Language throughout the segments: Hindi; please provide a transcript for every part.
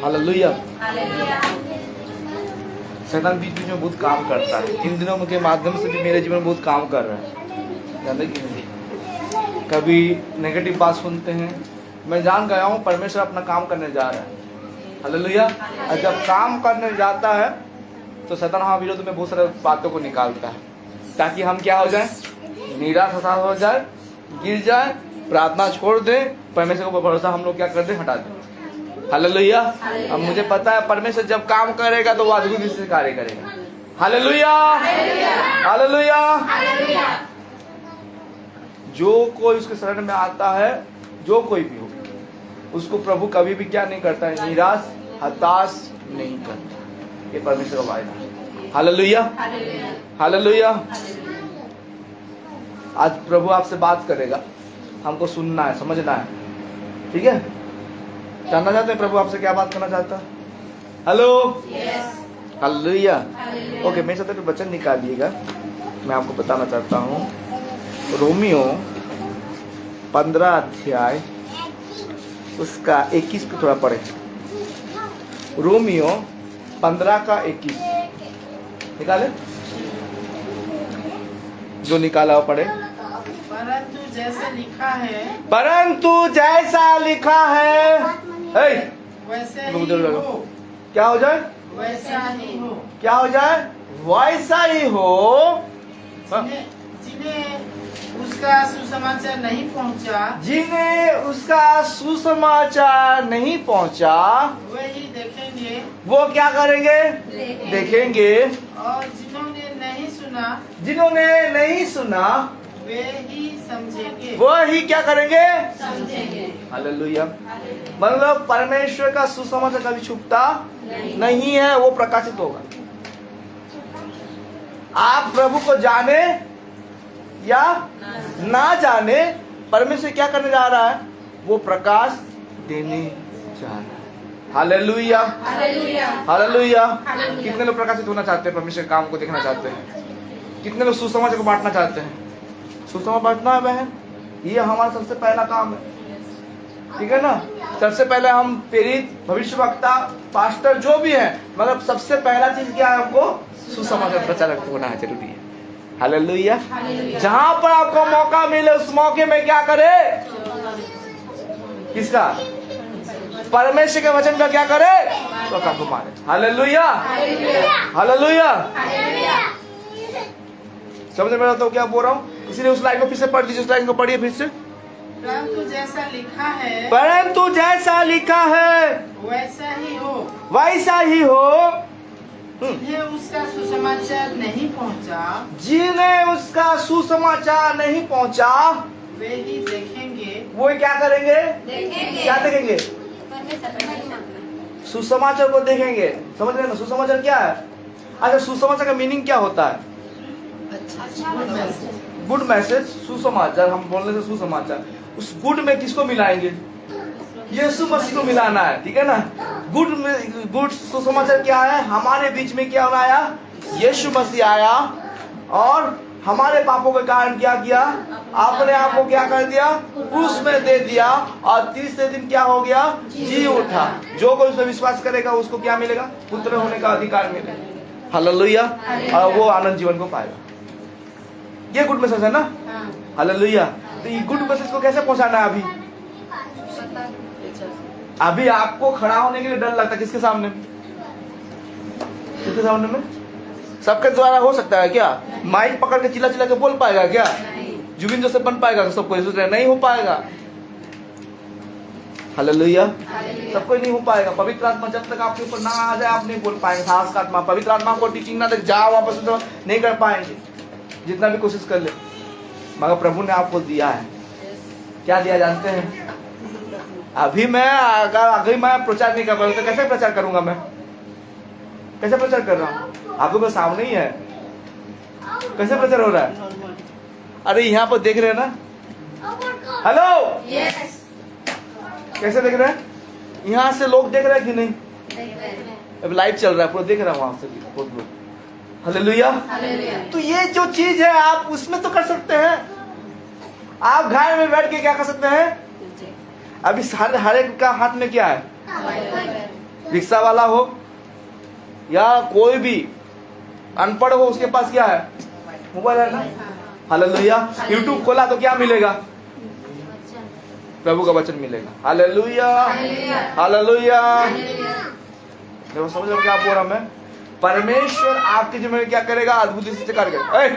हालेलुया। शैतान बीच बीच में बहुत काम करता है। इन दिनों के माध्यम से भी मेरे जीवन में बहुत काम कर रहा है, जानते कि नहीं। कभी नेगेटिव बात सुनते हैं, मैं जान गया हूँ परमेश्वर अपना काम करने जा रहा है। हालेलुया। और जब काम करने जाता है तो शैतान हमारे विरोध में बहुत सारे बातों को निकालता है, ताकि हम क्या हो जाए, निराश हताश हो जाए, गिर जाए, प्रार्थना छोड़ दें, परमेश्वर को भरोसा हम लोग क्या कर दें, हटा दें। हालेलुया। अब मुझे पता है परमेश्वर जब काम करेगा तो वो अद्भुत रीति से कार्य करेगा। Hallelujah, hallelujah. जो कोई उसके शरण में आता है, जो कोई भी हो, उसको प्रभु कभी भी क्या नहीं करता है, निराश हताश नहीं करता। ये परमेश्वर का वायदा है। Hallelujah, hallelujah. आज प्रभु आपसे बात करेगा, हमको सुनना है, समझना है, ठीक है। जानना चाहते हैं प्रभु आपसे क्या बात करना चाहता है? Hello, hallelujah. ओके, मेरे साथ वचन निकालिएगा, मैं आपको बताना चाहता हूँ। रोमियो 15 अध्याय उसका 21 को थोड़ा पढ़े। रोमियो 15 का 21 निकाले, जो निकाला हो पढ़े। परंतु जैसे लिखा है, परंतु जैसा लिखा है, वैसे ही हो। क्या हो जाए, वैसा ही हो। क्या हो जाए, वैसा ही हो। जिन्हें उसका सुसमाचार नहीं पहुंचा, जिन्हें उसका सुसमाचार नहीं पहुंचा, वही देखेंगे। वो क्या करेंगे, देखेंगे। और जिन्होंने नहीं सुना, जिन्होंने नहीं सुना, वे ही समझेंगे। वो ही क्या करेंगे, समझेंगे। हालेलुया। मतलब परमेश्वर का सुसमाचार कभी छुपता नहीं है, वो प्रकाशित होगा। आप प्रभु को जाने या ना जाने, परमेश्वर क्या करने जा रहा है, वो प्रकाश देने जा रहा है। Hallelujah, hallelujah. कितने लोग प्रकाशित होना चाहते हैं, परमेश्वर के काम को देखना चाहते हैं? कितने लोग सुसमाचार को बांटना चाहते हैं? सुसमाचार बांटना है बहन, ये हमारा सबसे पहला काम है, ठीक है ना। सबसे पहले हम प्रेरित, भविष्यवक्ता, पास्टर जो भी है, मतलब सबसे पहला चीज क्या है, हमको सुसमाचार प्रचारक होना है, जरूरी है। हालेलुया। जहां पर आपको मौका मिले उस मौके में क्या करे, किसका, परमेश्वर के वचन का क्या करे, तो आपको मारे। Hallelujah, hallelujah. समझ में आता हो क्या बोल रहा हूँ? इसीलिए उस लाइन को फिर से पढ़ दीजिए, उस लाइन को पढ़िए फिर से। परंतु जैसा लिखा है, परंतु जैसा लिखा है, वैसा ही हो। वैसा ही हो। जिन्हें उसका सुसमाचार नहीं पहुंचा, जिन्हें उसका सुसमाचार नहीं पहुंचा, वे ही देखेंगे। वो क्या करेंगे, क्या देखेंगे, सुसमाचार को देखेंगे। समझ रहे हैं ना, सुसमाचार क्या है? अच्छा, सुसमाचार का मीनिंग क्या होता है? गुड मैसेज, सुसमाचार। हम बोलने से सुसमाचार, उस गुड में किसको मिलाएंगे, यीशु मसीह को मिलाना है, ठीक है ना। गुड में, गुड सुसमाचार क्या है, हमारे बीच में क्या आया, यीशु मसीह आया और हमारे पापों के कारण क्या किया, अपने आप को क्या कर दिया, क्रूस में दे दिया और तीसरे दिन क्या हो गया, जी उठा। जो कोई उसमें विश्वास करेगा उसको क्या मिलेगा, पुत्र होने का अधिकार मिलेगा। हालेलुया। और वो आनंद जीवन को पाएगा। ये गुड मैसेज है ना। हालेलुया। तो ये गुड मैसेज को कैसे पहुंचाना है? अभी आपको खड़ा होने के लिए डर लगता है, किसके सामने, किसके सामने में? सबके द्वारा हो सकता है क्या? माइक पकड़ के चिल्ला चिल्ला के बोल पाएगा क्या? जुबिन जोसेफ बन पाएगा? सबको नहीं हो पाएगा। हालेलुया। सबको नहीं हो पाएगा। पवित्र आत्मा जब तक आपके ऊपर ना आ जाए आप नहीं बोल पाएंगे। साहस का आत्मा, पवित्र आत्मा को टीचिंग ना दे, जाओ वापस तो नहीं कर पाएंगे, जितना भी कोशिश कर ले। मगर प्रभु ने आपको दिया है, क्या दिया जानते हैं? अभी मैं प्रचार नहीं कर रहा हूँ तो कैसे प्रचार करूंगा? मैं कैसे प्रचार कर रहा हूँ? आपको तो सामने ही है, कैसे प्रचार हो रहा है? अरे यहाँ पर देख रहे हैं ना, हेलो, कैसे देख रहे हैं? यहाँ से लोग देख रहे हैं कि नहीं? अब लाइव चल रहा है, पूरा देख रहा हूँ वहां से भी बहुत लोग। हालेलुया। तो ये जो चीज है आप उसमें तो कर सकते हैं। आप घर में बैठ के क्या कर सकते हैं? अभी हर एक का हाथ में क्या है? रिक्शा वाला हो या कोई भी अनपढ़ हो, उसके पास क्या है? मोबाइल है ना। हालेलुया। यूट्यूब खोला तो क्या मिलेगा? प्रभु का वचन मिलेगा। Hallelujah, hallelujah. देखो समझ लो क्या बोल रहा मैं। परमेश्वर आपके जीवन में क्या करेगा? अद्भुत से करेगा। ए,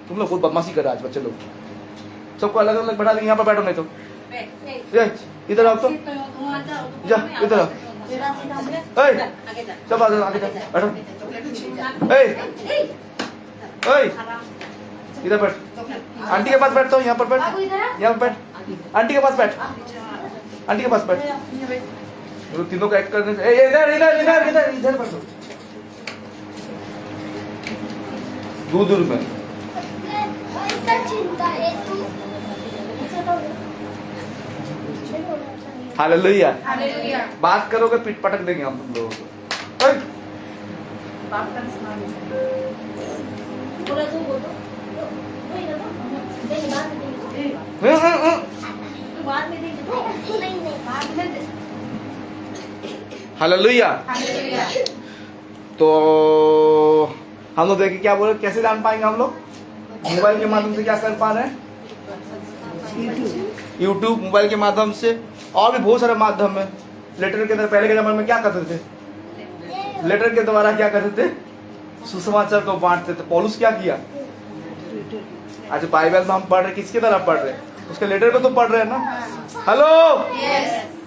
तुम लोग बहुत बदमाशी कर रहे आज बच्चे लोग, सबको अलग अलग बैठा देंगे। यहाँ पर बैठो, नहीं तो इधर आओ, तो जा इधर आओ। सब आगे बैठो। इधर बैठ, आंटी के पास बैठता हूँ। यहाँ पर बैठ, यहाँ पर बैठ, आंटी के पास बैठ, आंटी के पास बैठ। तीनों का एक करने से इधर इधर इधर इधर इधर बैठो, दूर दूर में। हालेलुया। बात करोगे पीठ पटक देंगे हम तुम लोगों को। हालेलुया। तो हम लोग देखिए क्या बोले, कैसे जान पाएंगे हम लोग? मोबाइल के माध्यम से क्या कर पा रहे हैं? यूट्यूब मोबाइल के माध्यम से, और भी बहुत सारे माध्यम है। लेटर के अंदर पहले के जमाने में क्या करते थे? लेटर के द्वारा क्या करते थे? सुसमाचार को बांटते थे। पौलुस क्या किया? आज बाइबल में हम पढ़ रहे, किसके द्वारा पढ़ रहे? उसके लेटर को तो पढ़ रहे हैं ना। Hello,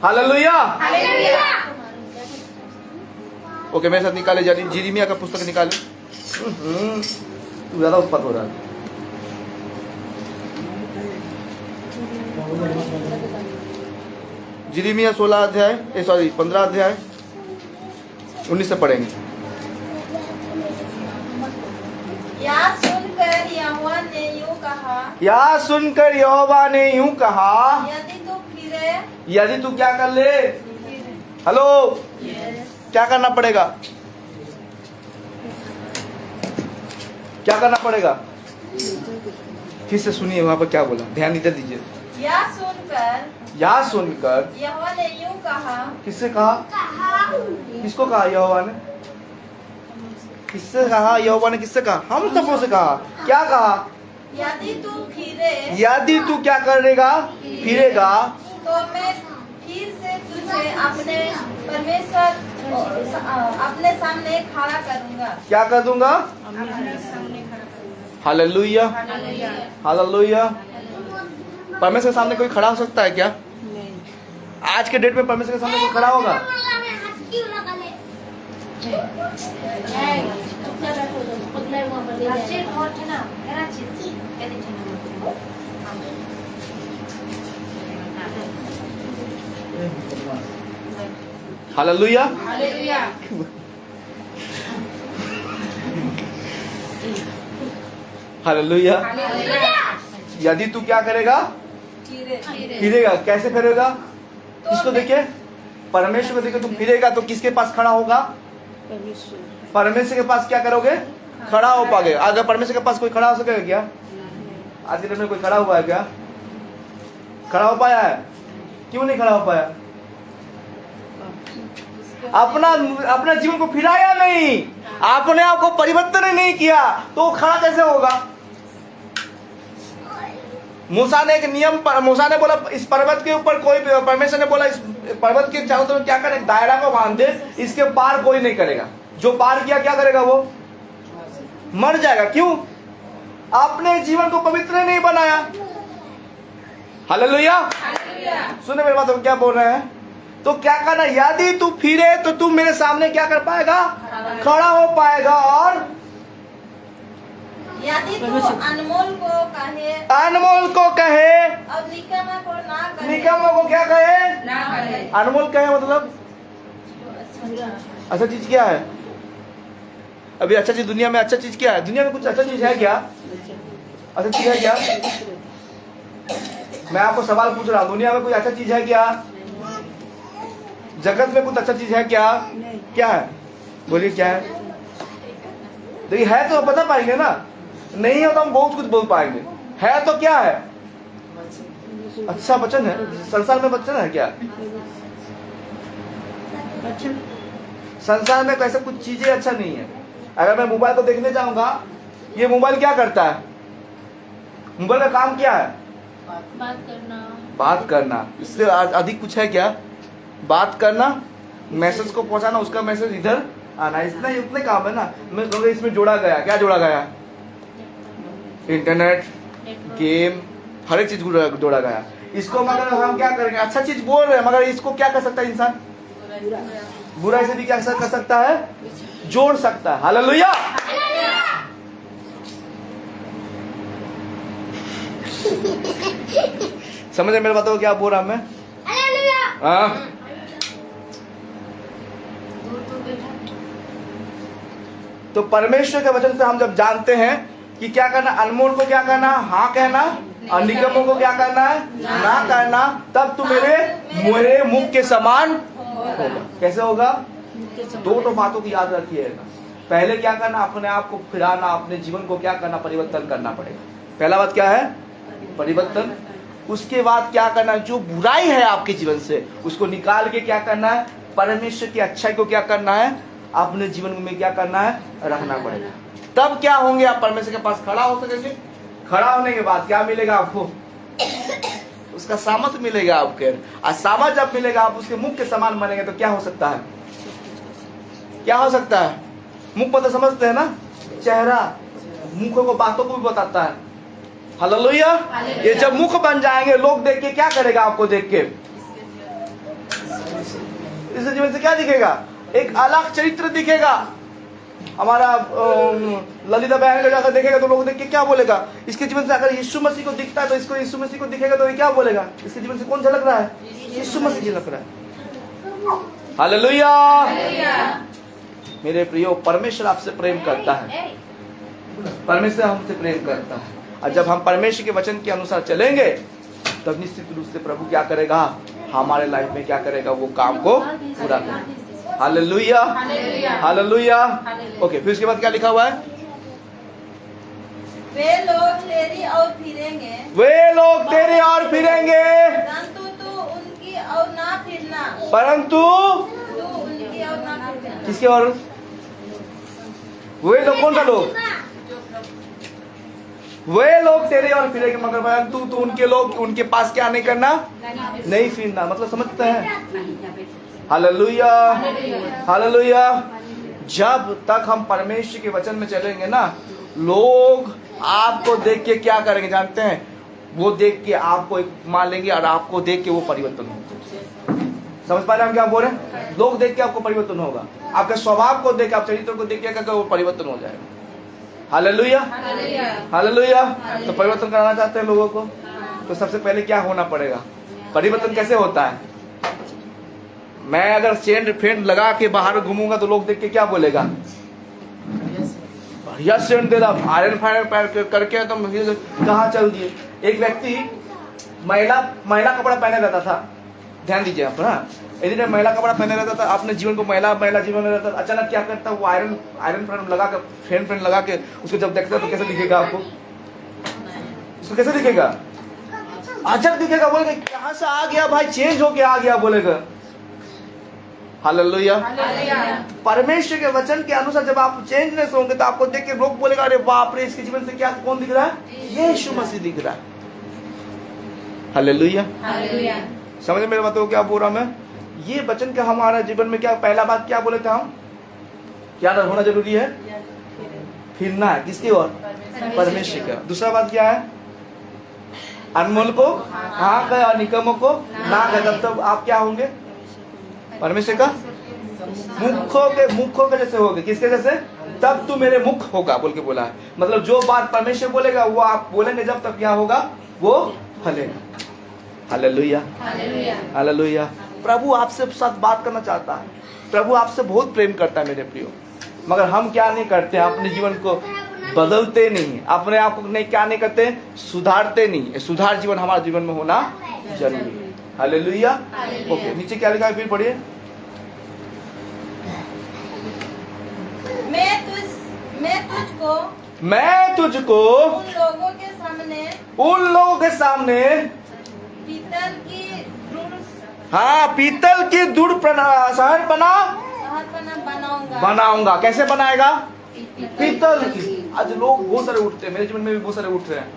hallelujah. ओके, मेरे साथ निकाले जानी यिर्मयाह का पुस्तक निकाले। तू ज्यादा उत्पात हो रहा है। यिर्मयाह 16 अध्याय 15 अध्याय 19 से पढ़ेंगे। या सुनकर यहोवा ने यूं कहा, या सुनकर यहोवा ने यूं कहा, यदि तू फिरे, यदि तू क्या कर ले? हेलो, क्या करना पड़ेगा? क्या करना पड़ेगा? फिर से सुनिए, वहां पर क्या बोला, ध्यान इधर दीजिए। या सुनकर यहोवा ने यूं कहा। किससे कहा? किसको कहा? यहोवा ने किससे कहा? यहोवा ने किससे कहा? हम सबों से कहा। क्या कहा? यदि तू फिरे, यदि तू क्या करेगा? फिरेगा, तो मैं फिर से तुझे अपने परमेश्वर अपने सामने खड़ा करूंगा। क्या कर दूंगा? Hallelujah, hallelujah. परमेश्वर के सामने कोई खड़ा हो सकता है क्या? आज के डेट में परमेश्वर के सामने कोई खड़ा होगा? Hallelujah, hallelujah. यदि तू क्या करेगा? फिरेगा। कैसे फिरेगा? इसको देखिए, परमेश्वर को देखिए। तू फिरेगा तो किसके पास खड़ा होगा? परमेश्वर के पास क्या करोगे? खड़ा हो पाओगे। अगर परमेश्वर के पास कोई खड़ा हो सकेगा क्या? आज के दिन में कोई खड़ा हुआ है क्या? खड़ा हो पाया है? क्यों नहीं खड़ा हो पाया? अपना जीवन को फिराया नहीं, अपने आप को परिवर्तन नहीं किया, तो खड़ा कैसे होगा? मूसा ने एक नियम, मूसा ने बोला इस पर्वत के ऊपर कोई, परमेश्वर ने बोला इस पर्वत के चारों तरफ क्या करे? दायरा को बांध दे, इसके पार कोई नहीं करेगा। जो पार किया क्या करेगा? वो मर जाएगा। क्यों? अपने जीवन को पवित्र नहीं बनाया। हालेलुया। सुने मेरी बात, हम क्या बोल रहे हैं? तो क्या करना? यदि तू फिरे तो तू मेरे सामने क्या कर पाएगा? खड़ा हो पाएगा। और यदि तू अनमोल को कहे और निकम्मा को ना कहे। निकम्मा को क्या कहे? ना कहे। अनमोल कहे मतलब अच्छा चीज क्या है? अभी अच्छा चीज दुनिया में, अच्छा चीज क्या है? दुनिया में कुछ अच्छा चीज है क्या? अच्छा चीज है क्या? मैं आपको सवाल पूछ रहा हूँ, दुनिया में कोई अच्छा चीज है क्या? जगत में कुछ अच्छा चीज है क्या? क्या है? बोलिए क्या है? देखिए, है तो बता पाएंगे ना, नहीं है तो हम बहुत कुछ बोल पाएंगे। है तो क्या है? अच्छा वचन है। संसार में वचन है क्या? संसार में कैसे कुछ चीजें अच्छा नहीं है। अगर मैं मोबाइल को देखने जाऊंगा, ये मोबाइल क्या करता है? मोबाइल का काम क्या है? बात करना। इससे अधिक कुछ है क्या? बात करना, मैसेज को पहुंचाना, उसका मैसेज इधर आना, इतना उतने काम है ना। मैं कहूँगा इसमें जोड़ा गया, क्या जोड़ा गया? इंटरनेट, गेम, हर एक चीज जोड़ा गया। इसको मगर हम क्या करेंगे? अच्छा चीज बोल रहे हैं, मगर इसको क्या कर सकता है इंसान? बुराई से भी क्या कर सकता है? जोड़ सकता है। हालेलुया। समझ रहे मेरे बातों को क्या बोल रहा मैं? हाँ। तो परमेश्वर के वचन से हम जब जानते हैं कि क्या करना, अनमोल को क्या करना, हाँ कहना, और निकम्मों को क्या करना है, ना करना, तब तू मेरे मुख के समान होगा। कैसे होगा? दो बातों की याद रखिएगा। पहले क्या करना, अपने आप को फिराना, अपने जीवन को क्या करना, परिवर्तन करना पड़ेगा। पहला बात क्या है? परिवर्तन। उसके बाद क्या करना, जो बुराई है आपके जीवन से उसको निकाल के क्या करना है, परमेश्वर की अच्छाई को क्या करना है, अपने जीवन में क्या करना है, रखना पड़ेगा। तब क्या होंगे, आप परमेश्वर के पास खड़ा हो सकेंगे। खड़ा होने के बाद क्या मिलेगा आपको? उसका सामर्थ मिलेगा आपके, और सामर्थ जब मिलेगा आप उसके मुख के समान बनेंगे। तो क्या हो सकता है? क्या हो सकता है? मुख पता समझते हैं ना, चेहरा मुखों को, बातों को भी बताता है। हालेलुया। ये जब मुख बन जाएंगे, लोग देख के क्या करेगा? आपको देख के इस जीवन से क्या दिखेगा? एक अलग चरित्र दिखेगा। हमारा ललिता बहन को जाकर देखेगा तो लोग देख के क्या बोलेगा? इसके जीवन से अगर यीशु मसीह को दिखता है तो इसको यीशु मसीह को दिखेगा तो ये क्या बोलेगा? इसके जीवन से कौन झलक रहा है? यीशु मसीह झलक रहा है। हालेलुया। मेरे प्रियो, परमेश्वर आपसे प्रेम करता है, परमेश्वर हमसे प्रेम करता है। और जब हम परमेश्वर के वचन के अनुसार चलेंगे तब निश्चित रूप से प्रभु क्या करेगा? हमारे लाइफ में क्या करेगा? वो काम को पूरा करेगा। Hallelujah, hallelujah. ओके, फिर उसके बाद क्या लिखा हुआ है? वे लोग तेरी ओर फिरेंगे, वे लोग तेरी ओर फिरेंगे, परंतु तू उनकी ओर ना फिरना। परंतु तू उनकी ओर ना फिरना। किसके ओर? वे लोग कौन सा लोग? वे लोग तेरे और फिरेंगे, मगर परंतु तू उनके लोग, उनके पास क्या नहीं करना, नहीं फिरना। मतलब समझते हैं? Hallelujah, hallelujah. जब तक हम परमेश्वर के वचन में चलेंगे ना, लोग आपको देख के क्या करेंगे जानते हैं? वो देख के आपको एक मान लेंगे और आपको देख के वो परिवर्तन होगा। समझ पा रहे हम क्या बोल रहे हैं? लोग देख के आपको परिवर्तन होगा, आपके स्वभाव को देख, आप चरित्र को देख के वो परिवर्तन हो जाएगा। Hallelujah, hallelujah. तो परिवर्तन कराना चाहते हैं लोगों को, तो सबसे पहले क्या होना पड़ेगा? परिवर्तन कैसे होता है? मैं अगर सेंट फेंट लगा के बाहर घूमूंगा तो लोग देख के क्या बोलेगा? बढ़िया सेंट दे रहा, आयरन फायर करके तो कहाँ चल दिए। एक व्यक्ति महिला कपड़ा पहने रहता था, ध्यान दीजिए आप ना, यदि महिला कपड़ा पहने रहता था, अपने जीवन को महिला जीवन में रहता था। अचानक क्या करता, वो आयरन फ्रेंड लगा कर, फ्रेंड लगा के उसको जब देखता तो कैसे दिखेगा आपको? उसको कैसे दिखेगा? अचानक दिखेगा, बोलेगा कहाँ से आ गया भाई, चेंज होके आ गया बोलेगा। हालेलुया। परमेश्वर के वचन के अनुसार जब आप चेंजनेस होंगे तो आपको देख के लोग बोलेगा, अरे बाप रे, इसके जीवन से क्या कौन दिख रहा है? यीशु मसीह दिख रहा है। हालेलुया। समझ मेरे बातों को क्या बोल रहा मैं? ये वचन का हमारा जीवन में क्या, पहला बात क्या बोले थे हम? क्या होना जरूरी है? फिरना है। किसकी ओर? परमेश्वर का। दूसरा बात क्या है? अनमोल को हाँ कहे और निकम्मों को ना कहे। तब आप क्या होंगे? परमेश्वर का मुखों के जैसे होगे। किसके जैसे? तब तू मेरे मुख होगा बोल के बोला है। मतलब जो बात परमेश्वर बोलेगा वो आप बोलेंगे, जब तक क्या होगा? वो फलेगा। Hallelujah, hallelujah. प्रभु आपसे साथ बात करना चाहता है, प्रभु आपसे बहुत प्रेम करता है मेरे प्रियो, मगर हम क्या नहीं करते? अपने जीवन को बदलते नहीं, अपने आप को नहीं क्या नहीं करते? सुधारते नहीं। सुधार जीवन हमारे जीवन में होना जरूरी है। हालेलुया। ओके, नीचे क्या लिखा है फिर पढ़िए। मैं तुझको उन लोगों के सामने पीतल की पीतल की दूर शहर बना बनाऊंगा। कैसे बनाएगा? पीतल की। आज लोग बहुत सारे उठते हैं, मेरे जीवन में भी बहुत सारे उठ रहे हैं,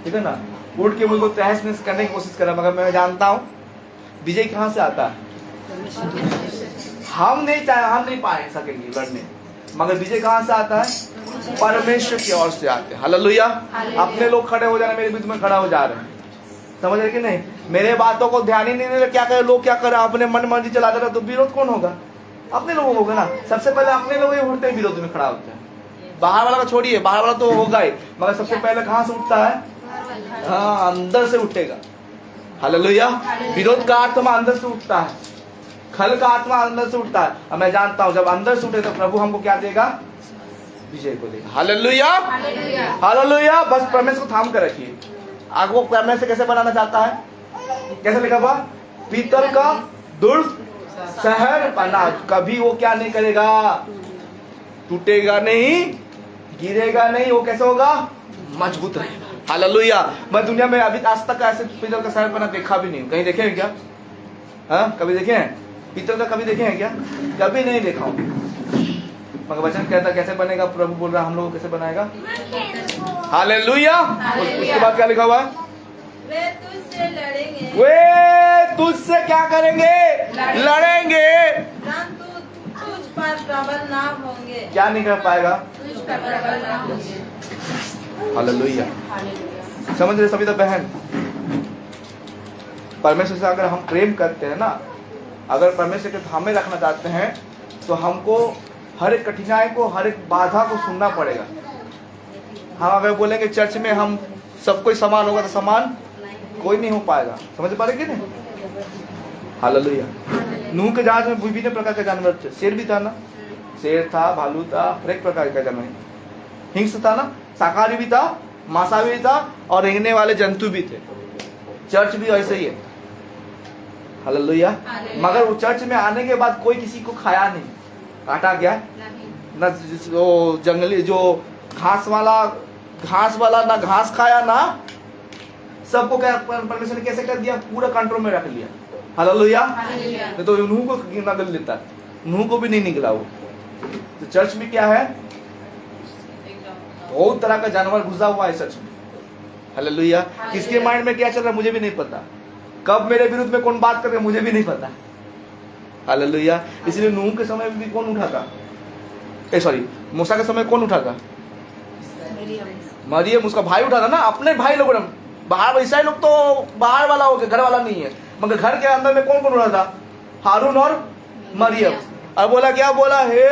ठीक है ना, उठ के मुझको तहस नहस करने की कोशिश कर रहे हैं, मगर मैं जानता हूँ विजय कहाँ से आता है। हम नहीं पाए सकेंगे लड़ने, मगर विजय कहाँ से आता है? परमेश्वर की ओर से आते हैं। हालेलुया। अपने लोग खड़े हो जाने, मेरे बीच में खड़ा हो जा रहे हैं, समझ रहे कि नहीं? मेरे बातों को ध्यान ही नहीं दे रहे, क्या करे लोग, क्या करे, अपने मन मर्जी चला दे रहे, तो विरोध कौन होगा? अपने लोगों होगा ना। सबसे पहले अपने लोग ही उठते हैं, विरोध में खड़ा होते हैं। बाहर वाला को छोड़िए, बाहर वाला तो होगा ही, मगर सबसे पहले कहाँ से उठता है? हाँ, अंदर से उठेगा। हालेलुया। विरोध का आत्मा अंदर से उठता है, खल का आत्मा अंदर से उठता है। और मैं जानता हूँ जब अंदर से उठे तो प्रभु हमको क्या देगा? विजय को देगा। Hallelujah, hallelujah. बस परमेश्वर को थाम कर रखिए। आपको परमेश्वर कैसे बनाना चाहता है? कैसे लिखा हुआ? पीतल का दुर्ग शहर बना, कभी वो क्या नहीं करेगा? टूटेगा नहीं, गिरेगा नहीं, वो कैसे होगा? मजबूत रहेगा। हालेलुया। मैं दुनिया में अभी आज तक ऐसे पीतल का शहर बना देखा भी नहीं। कहीं देखे हैं क्या? हाँ, कभी देखे हैं पीतल का? कभी देखे हैं क्या? कभी नहीं देखा हूँ। मगर वचन कहता कैसे बनेगा? प्रभु बोल रहा हम लोग कैसे बनाएगा? हालेलुया। उसके बाद क्या लिखा हुआ है? वे तुझसे लड़ेंगे। वे तुझसे क्या करेंगे? लड़ेंगे। तुझ पर प्रबल ना होंगे। क्या नहीं कर पाएगा? तुझ पर प्रबल ना होंगे। हालेलुया। समझ रहे सभी तो बहन? परमेश्वर से अगर हम प्रेम करते हैं ना, अगर परमेश्वर के थामे रखना चाहते हैं, तो हमको हर एक कठिनाई को, हर एक बाधा को सुनना पड़ेगा। हम अगर बोलेंगे चर्च में हम सब कोई समान होगा, तो समान कोई नहीं हो पाएगा। समझ पा रहे कि नहीं? हालेलुया। नूह के जहाज में विभिन्न प्रकार के जानवर थे। शेर भी था ना, शेर था, भालू था, हर एक प्रकार का जानवर। हिंस था ना, शाकाहारी भी था, मांसाहारी भी था, और रेंगने वाले जंतु भी थे। चर्च भी ऐसे ही है। हालेलुया। मगर वो चर्च में आने के बाद कोई किसी को खाया नहीं, काटा गया ना, जो जंगली जो घास वाला ना घास खाया ना, सबको क्या परमेश्वर ने कैसे कर दिया? पूरा कंट्रोल में रख लिया। हालेलुया। तो नूह को निगल लेता, नूह को भी नहीं निकला वो। तो चर्च में क्या है? बहुत तरह का जानवर घुसा हुआ है चर्च में। हालेलुया। किसके माइंड में क्या चल रहा है मुझे भी नहीं पता, कब मेरे विरुद्ध में कौन बात कर रहा है मुझे भी नहीं पता। हालेलुया। इसलिए नूह के समय में भी कौन उठा था? मूसा के समय कौन उठा था? मरियम, उसका भाई उठा था ना। अपने भाई लोगों ने, बाहर ईसाई लोग तो बाहर वाला हो गया, घर वाला नहीं है, मगर घर के अंदर में कौन कौन उठा था? हारून और मरियम। और बोला क्या? बोला हे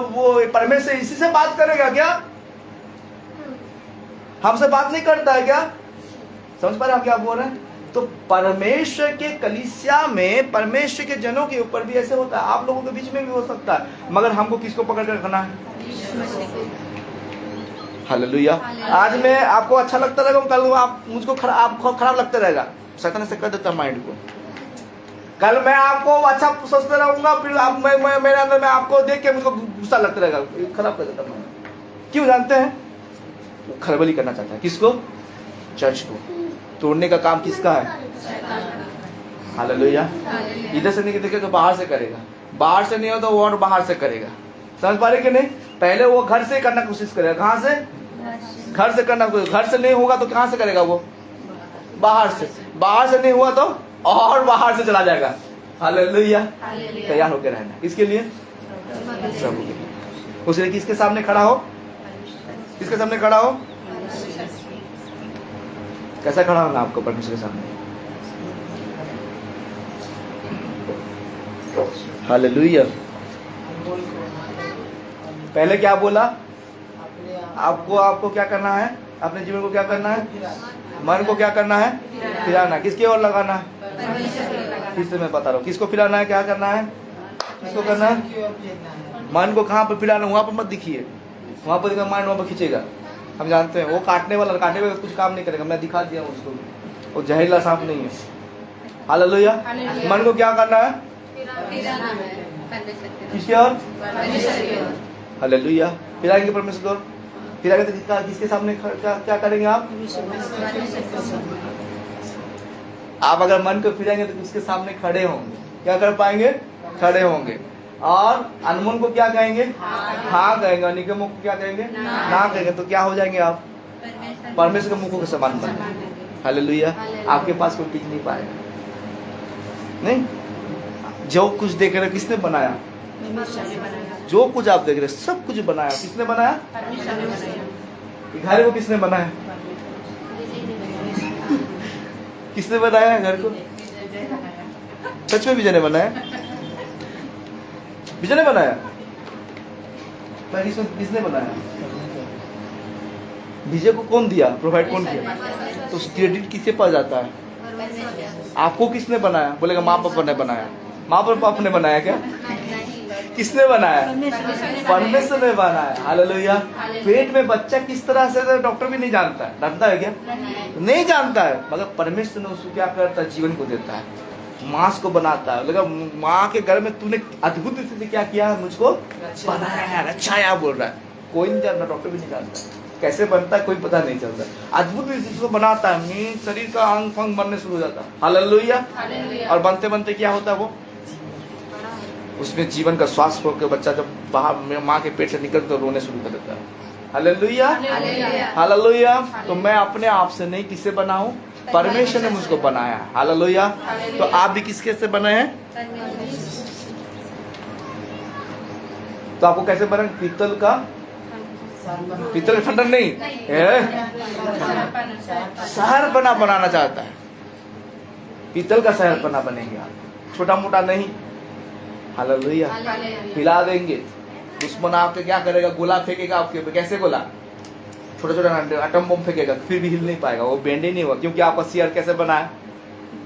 वो परमेश्वर इसी से बात करेगा क्या? हमसे बात नहीं करता है क्या? समझ पा रहे हम क्या बोल रहे हैं? तो परमेश्वर के कलीसिया में, परमेश्वर के जनों के ऊपर भी ऐसे होता है। आप लोगों के बीच में भी हो सकता है, मगर हमको किसको पकड़ कर रखना है? हालेलुया। आज मैं आपको अच्छा लगता रहेगा, कल आप मुझको खराब लगता रहेगा। शैतान से कर देता माइंड को। कल मैं आपको अच्छा सोचते रहूंगा, फिर आप मेरे अंदर में आपको देख के मुझको गुस्सा लगता रहेगा, खराब कर देता माइंड। क्यों जानते हैं? वो खलबली करना चाहता है। किसको? चर्च को। तोड़ने का काम किसका है? हालेलुया। इधर से नहीं देखेगा तो बाहर से करेगा, बाहर से नहीं हो तो वो और बाहर से करेगा। समझ पा रहे कि नहीं? पहले वो घर से करना कोशिश करेगा। कहाँ से? घर से करना कोशिश। घर से नहीं होगा तो कहाँ से करेगा वो? बाहर से। बाहर से नहीं हुआ तो और बाहर से चला जाएगा। हालेलुया। तैयार होकर रहना। किसके लिए? प्रभु के लिए। उसने किसके सामने खड़ा हो? किसके सामने खड़ा हो? कैसा खड़ा होना आपको परमेश्वर के सामने? हालेलुया। पहले क्या बोला? आपको क्या करना है? अपने जीवन को क्या करना है? मन को क्या करना है? फिराना। किसकी ओर लगाना है? फिर से मैं बता रहा हूँ, किसको फिराना है? क्या करना है? किसको करना है? मन को कहाँ पर फिराना? वहां पर मत दिखिए, वहां पर माइंड वहां पर खींचेगा। हम जानते हैं वो काटने वाला कुछ काम नहीं करेगा। मैं दिखा दिया उसको, वो जहरीला सांप नहीं है। हालेलुया। मन को क्या करना है? किसकी ओर? हालेलुया। फिराएंगे परमेश्वर को। फिराएंगे तो किसके सामने क्या करेंगे आप? आप अगर मन को फिराएंगे तो किसके सामने खड़े होंगे? क्या कर पाएंगे? खड़े होंगे। और अनमोल को क्या कहेंगे? हाँ कहेंगे। और निगमों को क्या कहेंगे? ना कहेंगे। तो क्या हो जाएंगे आप? परमेश्वर के मुखों के समान बन जाएंगे। हालेलुया। आपके पास कोई टिक नहीं पाएगा। नहीं, जो कुछ देख रहे किसने बनाया? जो कुछ आप देख रहे सब कुछ बनाया किसने बनाया? घर को किसने बनाया? किसने बनाया घर को? सच में विजय ने बनाया? विजय ने बनाया? किसने बनाया? विजय को कौन दिया? प्रोवाइड कौन किया? तो क्रेडिट किसके पास जाता है? आपको किसने बनाया? बोलेगा माँ पापा ने बनाया। माँ पापा ने बनाया क्या? किसने बनाया? परमेश्वर ने बनाया। हालेलुया। पेट में बच्चा किस तरह से डॉक्टर भी नहीं जानता है। जानता है क्या? नहीं जानता है। मगर परमेश्वर ने उसको क्या करता है? जीवन को देता है, मांस को बनाता है। लगा माँ के घर में तूने अद्भुत स्थिति क्या किया? मुझको बनाया है, रचाया बोल रहा है। कोई नहीं जानता, डॉक्टर भी नहीं जानता कैसे बनता है, कोई पता नहीं चलता। अद्भुत स्थिति को बनाता है, मेरे शरीर का अंग फंग बनने शुरू हो जाता है। हालेलुया। और बनते बनते क्या होता है? वो उसमें जीवन का श्वास होकर बच्चा जब बाहर माँ के पेट से निकलता तो रोने शुरू कर देता है। हालेलुया। हालेलुया। तो मैं अपने आप से नहीं, किससे बना हूँ? परमेश्वर ने मुझको बनाया। हालेलुया। तो आप भी किसके से बने हैं? तो आपको कैसे बना? पीतल का, पीतल का खंडर नहीं, शहर बनाना चाहता है। पीतल का शहर बनेंगे आप, छोटा मोटा नहीं। हालेलुया। हिला देंगे। दुश्मन आपके क्या करेगा? गोला फेंकेगा आपके ऊपर। कैसे गोला? छोटा छोटा एटम बम फेंकेगा, फिर भी हिल नहीं पाएगा, वो बेंड ही नहीं हुआ। क्योंकि आपका शेयर कैसे बना है?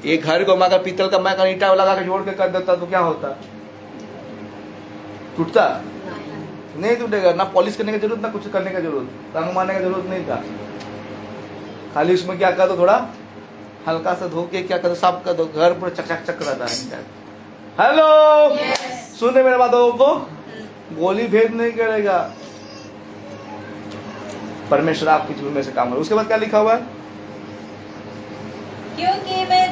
एक घर को मैं अगर पीतल का, मैं अगर ईंटा लगा के जोड़ के कर देता तो क्या होता? टूटता नहीं? टूटेगा। ना पॉलिश करने की जरूरत, ना कुछ करने की जरूरत, रंग मारने की जरूरत नहीं था। खाली उसमें क्या कर दो? थोड़ा हल्का सा धो के क्या कर दो? साफ कर दो, घर पूरा चक चक रहता है। हेलो, सुनने मेरे बातों को? गोली भेद नहीं करेगा। परमेश्वर आपके जीवन में से काम है। उसके बाद क्या लिखा हुआ है? क्योंकि मैं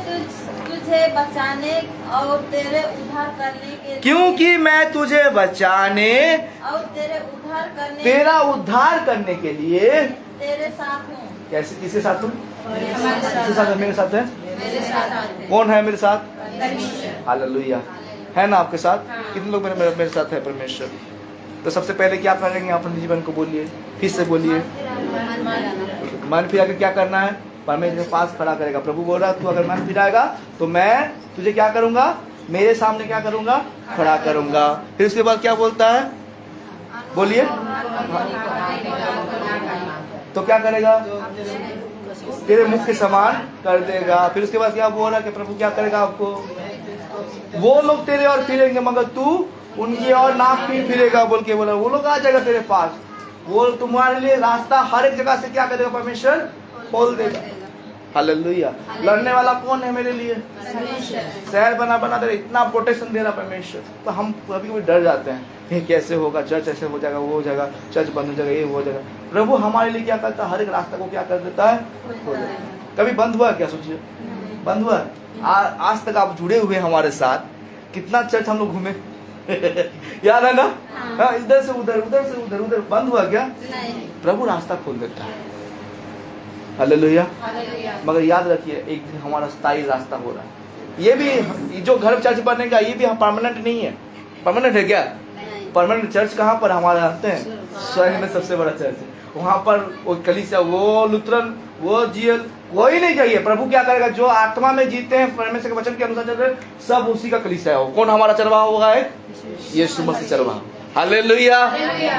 तुझे बचाने और तेरे उद्धार करने के लिए, क्योंकि मैं तुझे बचाने और तेरा उद्धार करने के लिए तेरे साथ हूँ। कैसे? किसके साथ हूँ? किसके साथ है? मेरे साथ है। मेरे साथ कौन है मेरे साथ? हालेलुया। है ना आपके साथ? कितने लोग मेरे साथ है? परमेश्वर। तो सबसे पहले क्या करेंगे? अपने जीवन को बोलिए, फिर से बोलिए। मन फिरा के क्या करना है? परमेश्वर के पास खड़ा करेगा। प्रभु बोल रहा है तू अगर मन फिराएगा तो मैं तुझे क्या करूंगा? मेरे सामने क्या करूंगा? खड़ा करूंगा। फिर उसके बाद क्या बोलता है? बोलिए। तो क्या करेगा? तेरे मुख के समान कर देगा। फिर उसके बाद क्या बोल रहा है कि प्रभु क्या करेगा आपको? वो लोग तेरे और फिरेंगे मगर तू उनकी और ना फिरेगा बोल के बोला। वो लोग आ जाएगा तेरे पास, वो तुम्हारे लिए रास्ता हर एक जगह से क्या करेगा? परमेश्वर खोल देगा। हालेलुया। लड़ने वाला कौन है मेरे लिए? शहर बना दे रहा, इतना प्रोटेक्शन दे रहा परमेश्वर। तो हम कभी कभी डर जाते हैं, ये कैसे होगा? चर्च ऐसे हो जाएगा, वो हो जाएगा, चर्च बंद हो जाएगा, ये हो जाएगा। प्रभु हमारे लिए क्या करता है? हर एक रास्ता को क्या कर देता है? खोल देता है। कभी बंद हुआ क्या? सोचिए, बंद हुआ? आज तक आप जुड़े हुए हमारे साथ, कितना चर्च हम लोग घूमे याद है ना? हाँ, इधर से उधर, उधर से उधर, उधर। बंद हुआ क्या? प्रभु रास्ता खोल देता है। हालेलुया। मगर याद रखिए, एक दिन हमारा स्थायी रास्ता हो रहा है। ये भी जो घर चर्च बनेगा ये भी परमानेंट नहीं है। परमानेंट है क्या? परमानेंट चर्च कहाँ पर? हमारे जानते हैं, स्वर्ग में सबसे बड़ा चर्च है। वहाँ पर वो कलीसिया, वो लुथरन, वो जीएल, कोई नहीं चाहिए। प्रभु क्या करेगा? जो आत्मा में जीते हैं, परमेश्वर के वचन के अनुसार चल रहे, सब उसी का कलीसिया है। कौन हमारा चरवाहा होगा? है यीशु मसीह चरवाहा। हालेलुया।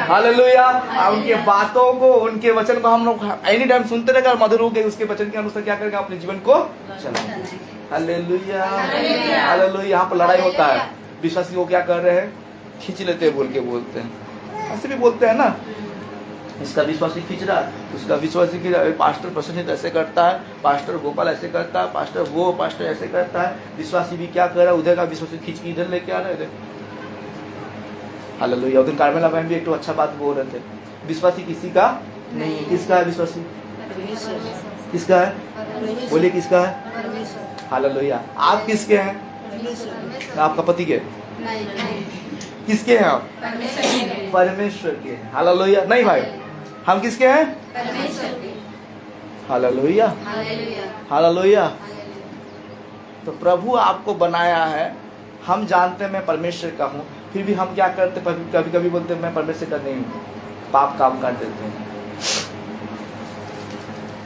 हालेलुया। उनके बातों को, उनके वचन को हम लोग एनी टाइम सुनते रहेगा, मधुर होकर उसके वचन के अनुसार क्या करेगा? अपने जीवन को चलाएगा। हालेलुया। हालेलुया। यहाँ पर लड़ाई होता है, विश्वासी को क्या कर रहे हैं? खींच लेते हैं बोल के बोलते हैं, ऐसे भी बोलते हैं ना, इसका विश्वासी खींच रहा है, उसका विश्वासी खींच रहा है। पास्टर प्रसन्नित ऐसे करता है, पास्टर गोपाल ऐसे करता है, पास्टर ऐसे करता है। विश्वासी भी क्या कर रहा है? उधर का विश्वासी खींच के इधर लेके आ रहा है। हालेलुया। उधर कार्मेला बहन भी एक तो अच्छा बात बोल रहे थे, विश्वासी किसी का नहीं है। किसका है विश्वासी? किसका है? बोलिए किसका है? हालेलुया। आप किसके हैं? आपका पति के? किसके हैं आप? परमेश्वर के हैं। हालेलुया। नहीं भाई, हम किसके हैं? Hallelujah, hallelujah. तो प्रभु आपको बनाया है। हम जानते हैं मैं परमेश्वर का हूँ, फिर भी हम क्या करते, कभी कभी बोलते हैं मैं परमेश्वर का नहीं हूँ, पाप काम कर देते हैं।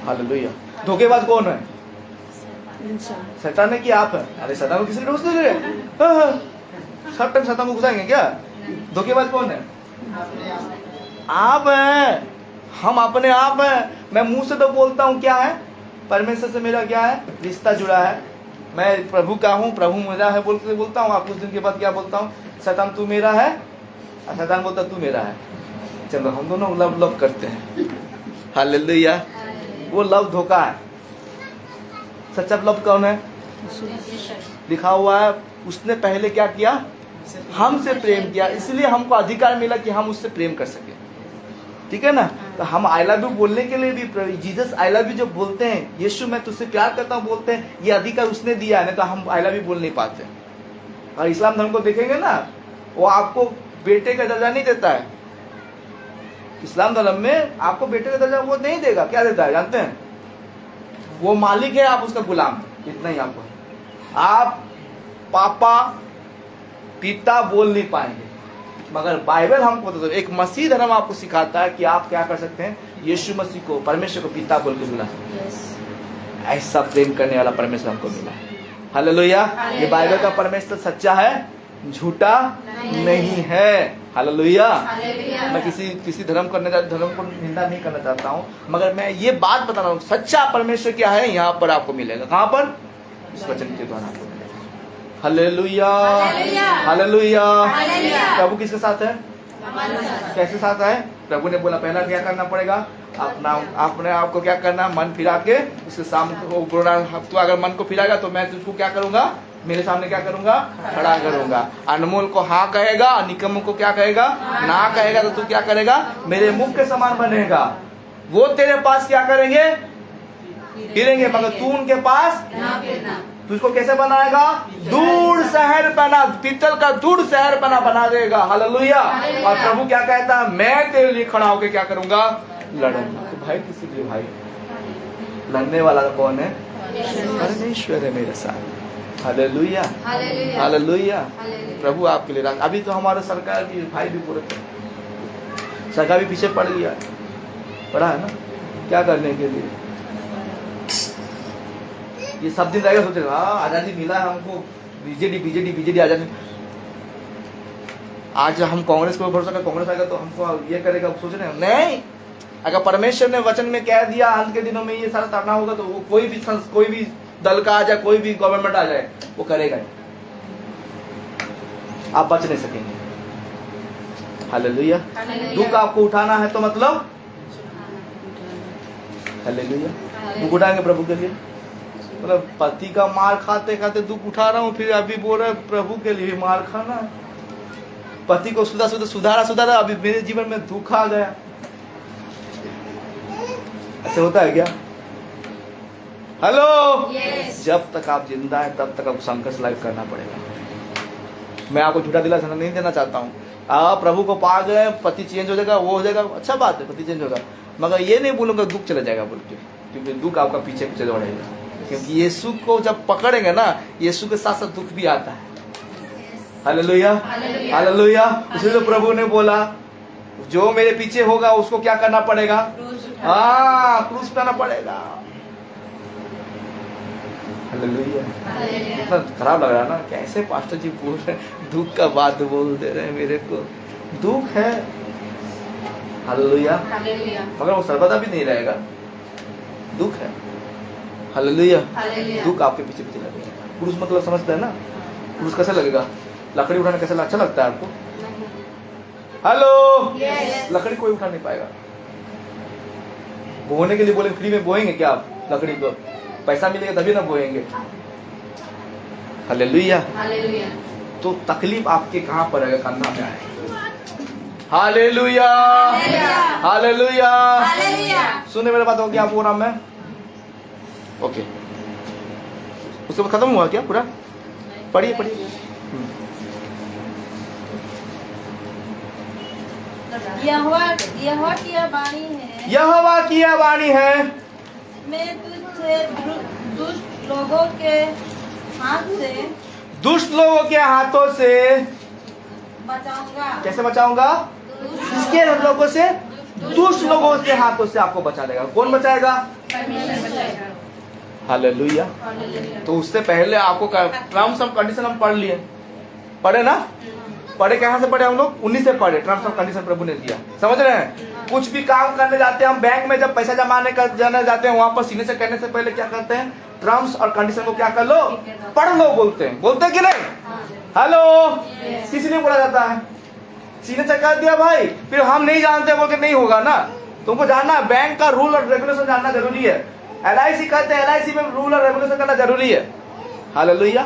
हालेलुया। धोखेबाज कौन है? शैतान है कि आप है? अरे शैतान को किसी ने घुस दे रहे? सब टाइम शैतान को घुसाएंगे क्या? धोखेबाज कौन है? आप हैं। हम अपने आप हैं। मैं मुंह से तो बोलता हूँ क्या है, परमेश्वर से मेरा क्या है, रिश्ता जुड़ा है। मैं प्रभु का हूँ, प्रभु मेरा है बोल के बोलता हूँ। आप कुछ दिन के बाद क्या बोलता हूँ, शैतान तू मेरा है, और शैतान बोलता तू मेरा है। चलो हम दोनों लव करते हैं। हालेलुया। वो लव धोखा है। सच्चा लव कौन है? लिखा हुआ है उसने पहले क्या किया, हमसे प्रेम किया, इसलिए हमको अधिकार मिला कि हम उससे प्रेम कर सके। ठीक है ना? तो हम आई लव यू बोलने के लिए भी, जीसस आई लव यू जो बोलते हैं, यीशु मैं तुझसे प्यार करता हूँ बोलते हैं, ये अधिकार उसने दिया है, नहीं तो हम आई लव यू बोल नहीं पाते। और इस्लाम धर्म को देखेंगे ना, वो आपको बेटे का दर्जा नहीं देता है। इस्लाम धर्म में आपको बेटे का दर्जा वो नहीं देगा। क्या देता है जानते हैं? वो मालिक है, आप उसका गुलाम। इतना ही आपको। आप पापा पिता बोल नहीं पाएंगे, मगर बाइबल हमको तो एक मसीह धर्म आपको सिखाता है कि आप क्या कर सकते हैं, यीशु मसीह को, परमेश्वर को पिता बोल के बुला सकते। ऐसा प्रेम करने वाला परमेश्वर हमको मिला। हालेलुया। ये बाइबल का परमेश्वर सच्चा है, झूठा नहीं है। हालेलुया। मैं किसी धर्म को निंदा नहीं करना चाहता हूँ, मगर मैं ये बात बता रहा हूँ, सच्चा परमेश्वर क्या है यहाँ पर आपको मिलेगा। कहाँ पर? इस वचन के द्वारा आपको मिलेगा। Hallelujah, hallelujah. प्रभु किसके साथ है? कैसे साथ है? प्रभु ने बोला पहला क्या करना पड़ेगा, अपने आप को क्या करना, मन फिरा के उसके सामने। तो अगर मन को फिराएगा तो मैं तुझको क्या करूंगा, मेरे सामने क्या करूंगा, खड़ा करूंगा। अनमोल को हाँ कहेगा, निकम्मों को क्या कहेगा, ना कहेगा, तो तू क्या करेगा, मेरे मुख के समान बनेगा। वो तेरे पास क्या करेंगे, फिरेंगे, मगर तू उनके पास तुझको कैसे बनाएगा, दूर शहर बना, पीतल का दूर शहर बना देगा। हालेलुया। और प्रभु क्या कहता है, मैं तेरे लिए खड़ा होकर क्या करूंगा, लड़ूंगा। तो भाई किसी लिए भाई लड़ने वाला कौन है? परमेश्वर है मेरे साथ। Hallelujah, hallelujah. प्रभु आपके लिए अभी तो हमारा सरकार भी, भाई भी पूरे सरकार भी पीछे पड़ गया, पड़ा है ना, क्या करने के लिए। ये सब दिन रहेगा, सोचेगा आजादी मिला है हमको, बीजेडी आजादी। आज हम कांग्रेस को भरोसा कर, कांग्रेस आएगा तो हमको ये करेगा, सोच रहे हैं नहीं। अगर परमेश्वर ने वचन में कह दिया अंत के दिनों में ये सारा करना होगा, तो वो कोई भी दल का आ जाए, कोई भी गवर्नमेंट आ जाए, वो करेगा। आप बच नहीं सकेंगे। हालेलुया। दुख आपको उठाना है तो मतलब हालेलुया, दुख उठाएंगे प्रभु के लिए। मतलब पति का मार खाते खाते दुख उठा रहा हूँ, फिर अभी बोल रहे प्रभु के लिए मार खाना है। पति को सुधारा, अभी मेरे जीवन में दुख आ गया। ऐसे होता है क्या? हेलो। जब तक आप जिंदा है तब तक आपको संघर्ष लाइफ करना पड़ेगा। मैं आपको झूठा दिलासा नहीं देना चाहता हूँ। आप प्रभु को पा गए, पति चेंज हो जाएगा, वो हो जाएगा, अच्छा बात है, पति चेंज होगा, मगर ये नहीं बोलूंगा दुख चला जाएगा बोल के, क्योंकि दुख आपका पीछे दौड़ेगा। क्योंकि यीशु को जब पकड़ेंगे ना, यीशु के साथ साथ दुख भी आता है। Hallelujah, hallelujah. इसलिए तो प्रभु ने बोला जो मेरे पीछे होगा उसको क्या करना पड़ेगा, हाँ, क्रूस उठाना पड़ेगा। हालेलुया। इतना खराब लग रहा है ना, कैसे पास्टर जी बोल रहे हैं, दुख का बात बोल दे रहे हैं मेरे को। दुख है, हालेलुया, मगर वो सर्वदा भी नहीं रहेगा, दुख है। हालेलुया। दुख आपके पीछे लगेगा। क्रूस मतलब समझते हैं ना, क्रूस कैसे लगेगा, लकड़ी उठाने कैसे अच्छा लगता है आपको? हेलो। लकड़ी कोई उठा नहीं पाएगा। बोने के लिए बोले फ्री में बोएंगे क्या आप लकड़ी को? पैसा मिलेगा तभी ना बोएंगे। हालेलुया। तो तकलीफ आपके कहाँ पर है, कंधा में आएगा। Hallelujah, hallelujah. सुने मेरे बात हो गया आपको नाम में? ओके, उसके बाद खत्म हुआ क्या पूरा? पढ़िए। यहोवा की यह वाणी है, यहोवा की यह वाणी है, मैं तुझे दुष्ट लोगों के हाथ से दुष्ट लोगों के हाथों से बचाऊंगा। कैसे बचाऊंगा? किसके लोगों से? दुष्ट लोगों के हाथों से आपको बचा लेगा। कौन बचाएगा? हालेलुया। तो उससे पहले आपको टर्म्स ऑफ कंडीशन हम पढ़ लिए, पढ़े ना? पढ़े कहाँ से पढ़े हम लोग? 19 से पढ़े। टर्म्स ऑफ कंडीशन प्रभु ने दिया, समझ रहे हैं? कुछ भी काम करने जाते हैं हम, बैंक में जब पैसा जमाने कर जाने जाते हैं, वहां पर सिग्नेचर करने से पहले क्या करते हैं? टर्म्स और कंडीशन को क्या कर लो, पढ़ लो बोलते हैं, बोलते हैं कि नहीं? हेलो, किस लिए बोला जाता है? सिग्नेचर कर दिया भाई, फिर हम नहीं जानते बोल के नहीं होगा ना। तुमको जानना है, बैंक का रूल और रेगुलेशन जानना जरूरी है। LIC करते हैं, LIC में रूल और रेगुलेशन करना जरूरी है। हालेलुया।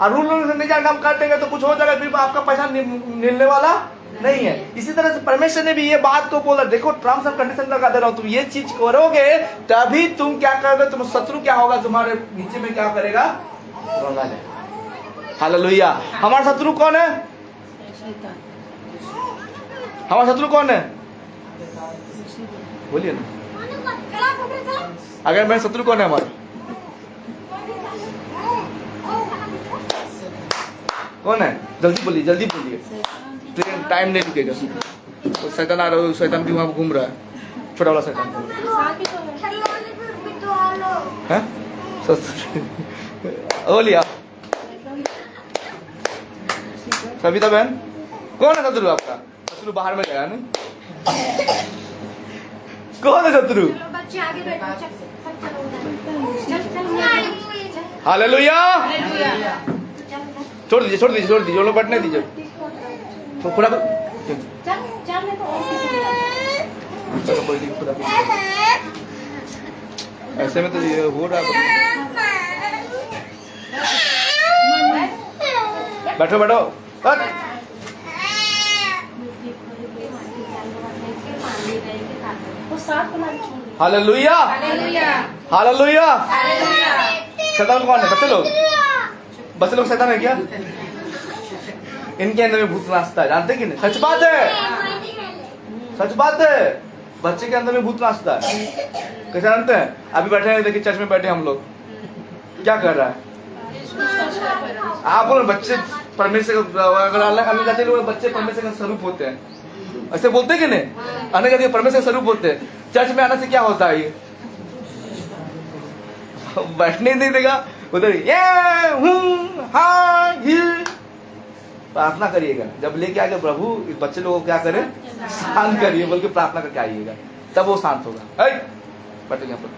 और रूल रेगुलेशन नहीं जानकर हम कर देंगे तो कुछ हो जाएगा, फिर आपका पैसा मिलने वाला नहीं है। इसी तरह से परमेश्वर ने भी ये बात को बोला, देखो टर्म्स एंड कंडीशन लगा दे रहा हूं, तुम ये चीज करोगे तभी तुम क्या करोगे, तुम शत्रु क्या होगा, तुम्हारे नीचे में क्या करेगा, रोना है। हालेलुया। हमारा शत्रु कौन है? हमारा शत्रु कौन है? बोलिए ना, अगर मैं शत्रु कौन है हमारा? कौन है? जल्दी बोलिए, जल्दी बोलिए, टाइम नहीं रुकेगा। तो शैतान आ रहा है, शैतान भी वहां घूम रहा है, छोटा वाला शैतान है। बोलिए आप, सविता बहन, कौन है शत्रु आपका? शत्रु बाहर में गया नहीं? कौन है शत्रु? हालेलुया। छोड़ दीजिए, छोड़ दीजिए, छोड़ दीजिए, वो लोग बैठने दीजिए। तो खुदा ऐसे में तो ये हो रहा है। बैठो बैठो। Hallelujah, hallelujah. शैतान कौन है? बच्चे लोग, बच्चे लोग शैतान है क्या? इनके अंदर में भूत नाचता है, जानते कि नहीं? सच बात है, सच बात है, बच्चे के अंदर में भूत नाचता है। कैसे जानते हैं? अभी बैठे हैं, देखिए चर्च में बैठे हम लोग, क्या कर रहा है? आप बोलो बच्चे परमेश्वर का, अगर अन्य जाति लोग बच्चे परमेश्वर का स्वरूप होते हैं, ऐसे बोलते कि नहीं? अन्य जाति परमेश्वर का स्वरूप होते हैं। चर्च में आने से क्या होता है? ये बैठने नहीं देगा, उधर ये प्रार्थना करिएगा। जब लेके आएगा प्रभु, इस बच्चे लोगों को क्या करे, शांत करिए बोल के प्रार्थना करके आइएगा, तब वो शांत होगा। बैठो यहाँ पर,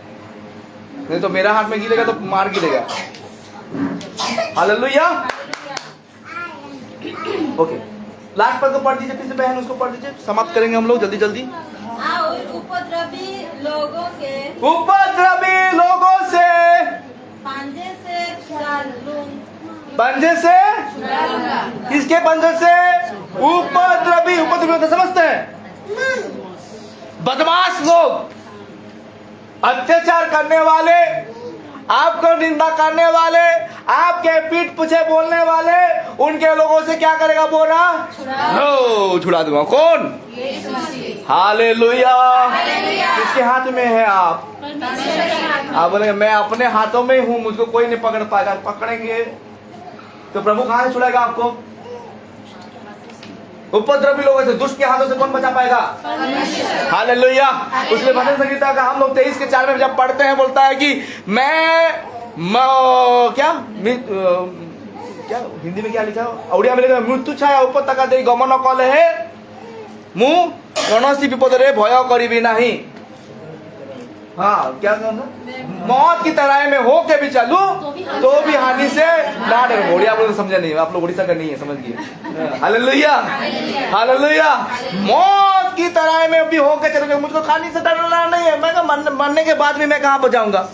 नहीं तो मेरा हाथ में गिरेगा तो मार गिरेगा। हालेलुया। ओके, लास्ट पर तो पढ़ दीजिए, फिर से बहन उसको पढ़ दीजिए, समाप्त करेंगे हम लोग जल्दी जल्दी। उपद्रवी लोगों के, उपद्रवी लोगों से पंजे से छुड़ा लूं, पंजे से, किसके पंजे से? उपद्रवी, उपद्रवी समझते हैं? बदमाश लोग, अत्याचार करने वाले, आपको निंदा करने वाले, आपके पीठ पीछे बोलने वाले, उनके लोगों से क्या करेगा बोला? छुड़ा दूंगा। कौन? हालेलुया। किसके हाथ में है आप? आप बोलेंगे मैं अपने हाथों में हूं, मुझको कोई नहीं पकड़ पाएगा। पकड़ेंगे तो प्रभु कहां से छुड़ाएगा आपको? उपद्रवी लोगों से, दुष्ट के हाथों से कौन बचा पाएगा? हालेलुया। उसने भजन संगीता का हम लोग 23 के 4 में जब पढ़ते हैं, बोलता है कि क्या हिंदी में क्या लिखा, ओडिया में लिखा, मृत्यु छाया उपत्यका दे गमन कले है मु कौनसी विपदरे भय करिबी नहीं। हाँ, क्या कहना? मौत की तराई में हो के भी चलूं तो भी हानि से ना डरूं। ओडिया बोले समझे नहीं, आप लोग उड़ीसा का नहीं है, समझ गए। Hallelujah, hallelujah. मौत की तराई में भी हो के चलूंगा, मुझको हानि से डरना नहीं है। मैं मरने के बाद भी मैं कहाँ पर जाऊंगा?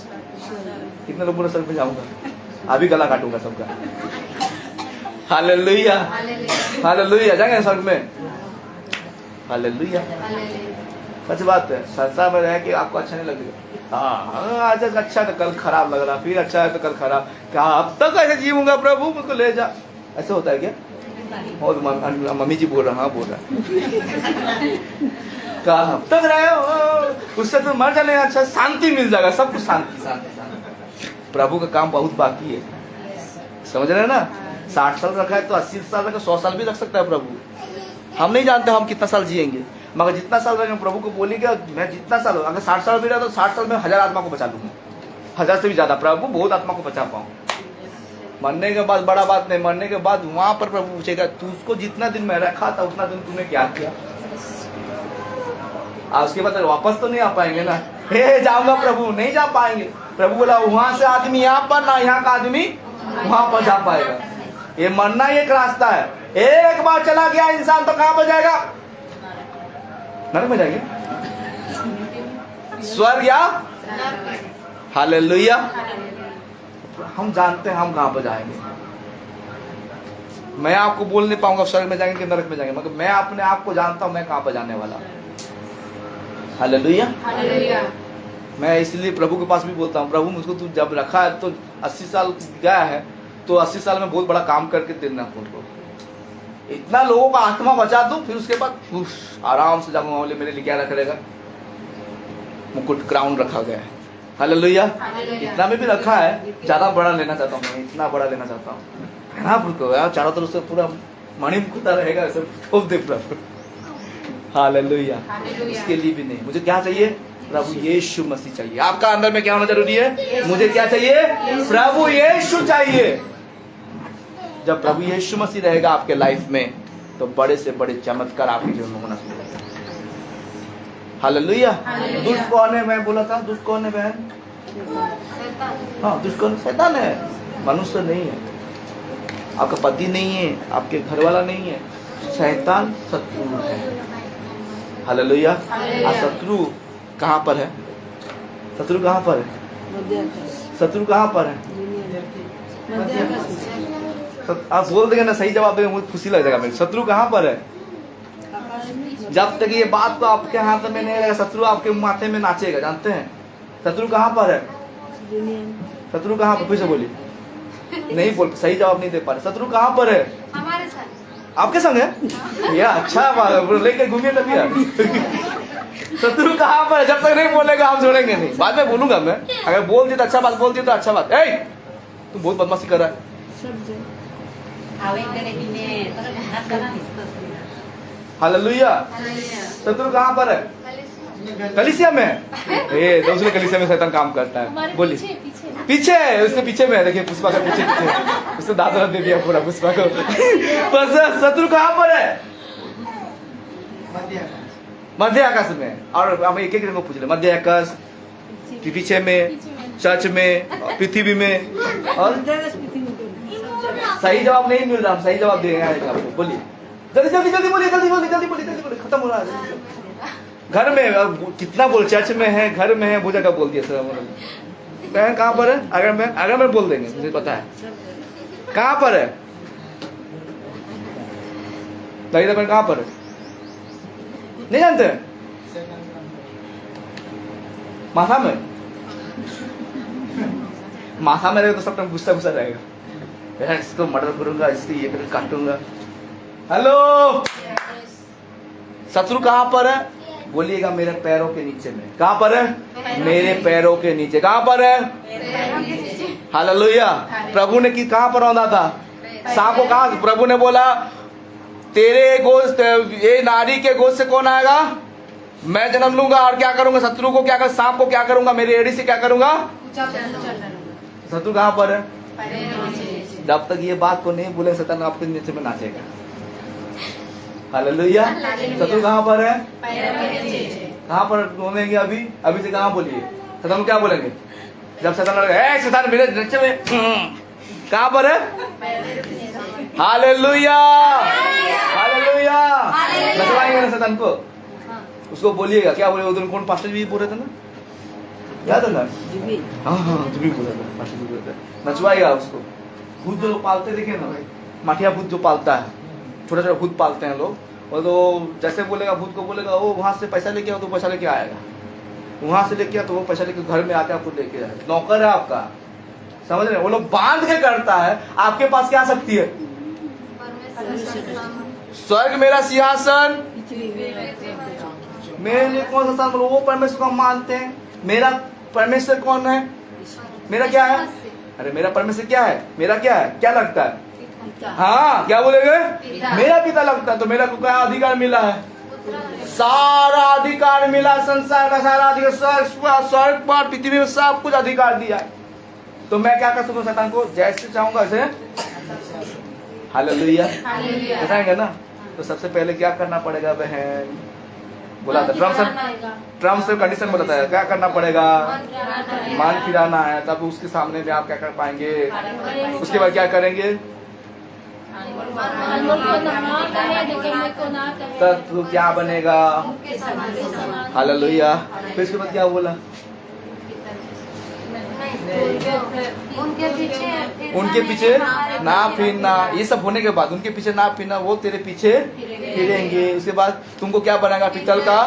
कितने लोगों ने सर पे जाऊंगा, अभी गला काटूंगा सबका। Hallelujah, hallelujah. जाएंगे सर में। हालेलुया, सच बात है। संसार में रह के आपको अच्छा नहीं लगेगा। हाँ, आज अच्छा तो कल खराब लग रहा, फिर अच्छा है तो कल खराब। क्या अब तक ऐसे जीऊंगा प्रभु, मुझको ले जा, ऐसे होता है क्या? और मम्मी जी बोल रहा, हाँ बोल रहा कहा तक रहे हो, उससे तो मर जाने अच्छा शांति मिल जाएगा, सब कुछ शांति शांति शांति। प्रभु का काम बहुत बाकी है, समझ रहे हैं ना। 60 साल रखा है तो 80 साल रखा, 100 साल भी रख सकता है प्रभु। हम नहीं जानते हम कितना साल जिएंगे, मगर जितना साल रहेंगे प्रभु को बोलेंगे मैं जितना साल, अगर 60 साल भी रहा तो 60 साल में 1000 आत्मा को बचा लूंगा, 1000 से भी ज्यादा। प्रभु बहुत आत्मा को बचा पाऊँ। मरने के बाद बड़ा बात नहीं, मरने के बाद वहां पर प्रभु पूछेगा तू उसको जितना दिन में रखा था उतना दिन तूने क्या किया। उसके बाद वापस तो नहीं आ पाएंगे ना, हे जाऊंगा प्रभु, नहीं जा पाएंगे। प्रभु बोला वहां से आदमी यहाँ पर ना यहाँ का आदमी वहां पर जा पाएगा। ये मरना ही एक रास्ता है, एक बार चला गया इंसान तो कहां पर जाएगा, नरक में जाएंगे, स्वर्ग या हालेलुया। हम जानते हैं हम कहां पर जाएंगे। मैं आपको बोल नहीं पाऊंगा स्वर्ग में जाएंगे कि नरक में जाएंगे, मगर मैं अपने आप को जानता हूं मैं कहां पर जाने वाला हूं। हालेलुया। मैं इसलिए प्रभु के पास भी बोलता हूँ, प्रभु मुझको तू जब रखा है तो 80 साल गया है तो 80 साल में बहुत बड़ा काम करके देना उनको, इतना लोगों का आत्मा बचा दो, फिर उसके बाद आराम से जाऊंगा। बोले मेरे लिए क्या रखा रहेगा, मुकुट क्राउन रखा गया है। हालेलुया। इतना में भी रखा है, ज्यादा बड़ा लेना चाहता हूँ मैं, इतना बड़ा लेना चाहता हूँ ना को यार, चारों तरफ से पूरा मणिमुकुट रहेगा, सब ठोक दे प्रभु। हालेलुया। इसके लिए भी नहीं, मुझे क्या चाहिए, प्रभु यीशु मसीह चाहिए। आपका अंदर में क्या होना जरूरी है, मुझे क्या चाहिए, प्रभु यीशु चाहिए। जब प्रभु यीशु मसीह रहेगा आपके लाइफ में तो बड़े से बड़े चमत्कार आपके जीवन में होना शुरू होगा। हालेलुया। दुष्ट कौन है, मैं बोला था दुष्ट कौन है बहन, हाँ दुष्ट कौन, शैतान है, मनुष्य नहीं है, आपका पति नहीं है, आपके घर वाला नहीं है, शैतान शत्रु है। हालेलुया। शत्रु कहाँ पर है, शत्रु कहाँ पर है, शत्रु कहाँ पर है, आप बोल देंगे ना, सही जवाब देंगे मुझे खुशी लग जाएगा मेरे। शत्रु कहाँ पर है, जब तक ये बात तो आपके हाथ में नहीं रहेगा शत्रु आपके माथे में नाचेगा, जानते हैं शत्रु कहाँ पर है, शत्रु कहाँ पर, फिर से बोलिए, नहीं बोल, सही जवाब नहीं दे पा रहे। शत्रु कहाँ पर है, हमारे साथ, आपके संग है, या अच्छा लेके घूमिए तभी। शत्रु कहाँ पर है, जब तक नहीं बोलेगा हम छोड़ेंगे नहीं। बाद में बोलूंगा मैं, अगर बोल दिया तो अच्छा बात, बोल दिया तो अच्छा बात। तू बहुत बदमाशी कर रहा है। हालेलुया। शत्रु कहाँ पर है, कलीसिया में, दूसरे कलीसिया में शैतान काम करता है। बोलिए पीछे, उसके पीछे में देखिए, पुष्पा का पीछे पीछे, उसने दादा दे दिया पूरा पुष्पा को। शत्रु कहाँ पर है, मध्य आकाश में। और हम एक एक को पूछ ले, मध्य आकाश, पीछे में, चर्च में, पृथ्वी में। और सही जवाब नहीं मिल रहा, सही जवाब देंगे आपको। बोलिए जल्दी जल्दी जल्दी बोलिए, जल्दी बोलिए, जल्दी बोलिए, जल्दी बोलिए, खत्म हो रहा है। घर में कितना बोल, चर्च में है, घर में है, बुझा का बोल दिया सर। बहन कहाँ पर है, अगर मैं बोल देंगे, मुझे पता है कहाँ पर है। दाई बहन कहाँ पर है, नहीं जानते, माथा में, माथा में रहेगा तो सब टाइम गुस्सा गुस्सा रहेगा, यार इसको मर्डर करूंगा, इसको ये करके काटूंगा। हेलो, शत्रु कहाँ पर है, बोलिएगा मेरे पैरों के नीचे में। कहाँ पर है, मेरे पैरों के नीचे। कहाँ पर है, हालेलुया। प्रभु ने की कहाँ पर रौंदा था, सांप को कहा, प्रभु ने बोला तेरे गोश्त, ये नारी के गोश्त से कौन आएगा, मैं जन्म लूंगा और क्या करूंगा, शत्रु को क्या कर, सांप को क्या करूंगा, मेरी एड़ी से क्या करूंगा। शत्रु कहाँ पर है, जब तक ये बात को नहीं बोले शैतान आपके नीचे में नाचेगा। हालेलुया। शत्रु कहाँ पर है, कहाँ पर बोलेंगे, अभी अभी से कहाँ बोलिए, शैतान क्या बोलेंगे, जब शैतान लगे शैतान मेरे नीचे में, कहाँ पर है, हालेलुया, हालेलुया। नचवाएंगे ना शैतान को, उसको बोलिएगा, क्या बोले उधर कौन पास्टर जी बोल रहे थे ना, याद है ना, हाँ हाँ जी बोल रहे थे, पास्टर जी बोल रहे थे, नचवाएगा उसको। भूत जो पालते देखे ना भाई, माठिया भूत जो पालता है, छोटा छोटा भूत पालते हैं लोग, और तो जैसे बोलेगा भूत को, बोलेगा वो वहां से पैसा लेके आओ तो पैसा लेके आएगा, वहां से लेके आओ तो वो पैसा लेके घर में आके आपको लेके आएगा, नौकर है आपका, समझ रहे। वो लोग बांध के करता है, आपके पास क्या शक्ति है, स्वर्ग मेरा सिंहासन, मेरे लिए कौन सा स्थान? बोलो वो परमेश्वर को हम मानते हैं। मेरा परमेश्वर कौन है? मेरा क्या है? अरे मेरा परमेश्वर क्या है? मेरा क्या है? क्या लगता है? हाँ, क्या बोलेंगे? मेरा पिता लगता है। तो मेरा को क्या अधिकार मिला है? सारा अधिकार मिला, संसार का सारा अधिकार, स्वर्ग पर पृथ्वी में सब कुछ अधिकार दिया है। तो मैं क्या कर सकूं शैतान को? जैसे चाहूंगा ऐसे। हालेलुया, बताएंगे ना। तो सबसे पहले क्या करना पड़ेगा बहन? बोला था ट्रम्प से कंडीशन बोला था, क्या करना पड़ेगा? मान फिराना है। तब उसके सामने में आप क्या कर पाएंगे? उसके बाद क्या करेंगे? तब तो क्या बनेगा? हालेलुया। फिर उसके बाद क्या बोला? उनके पीछे ना फिरना। ये सब होने के बाद उनके पीछे ना फिरना, वो तेरे पीछे फिरेंगे। उसके बाद तुमको क्या बनाएगा? पित्तल का।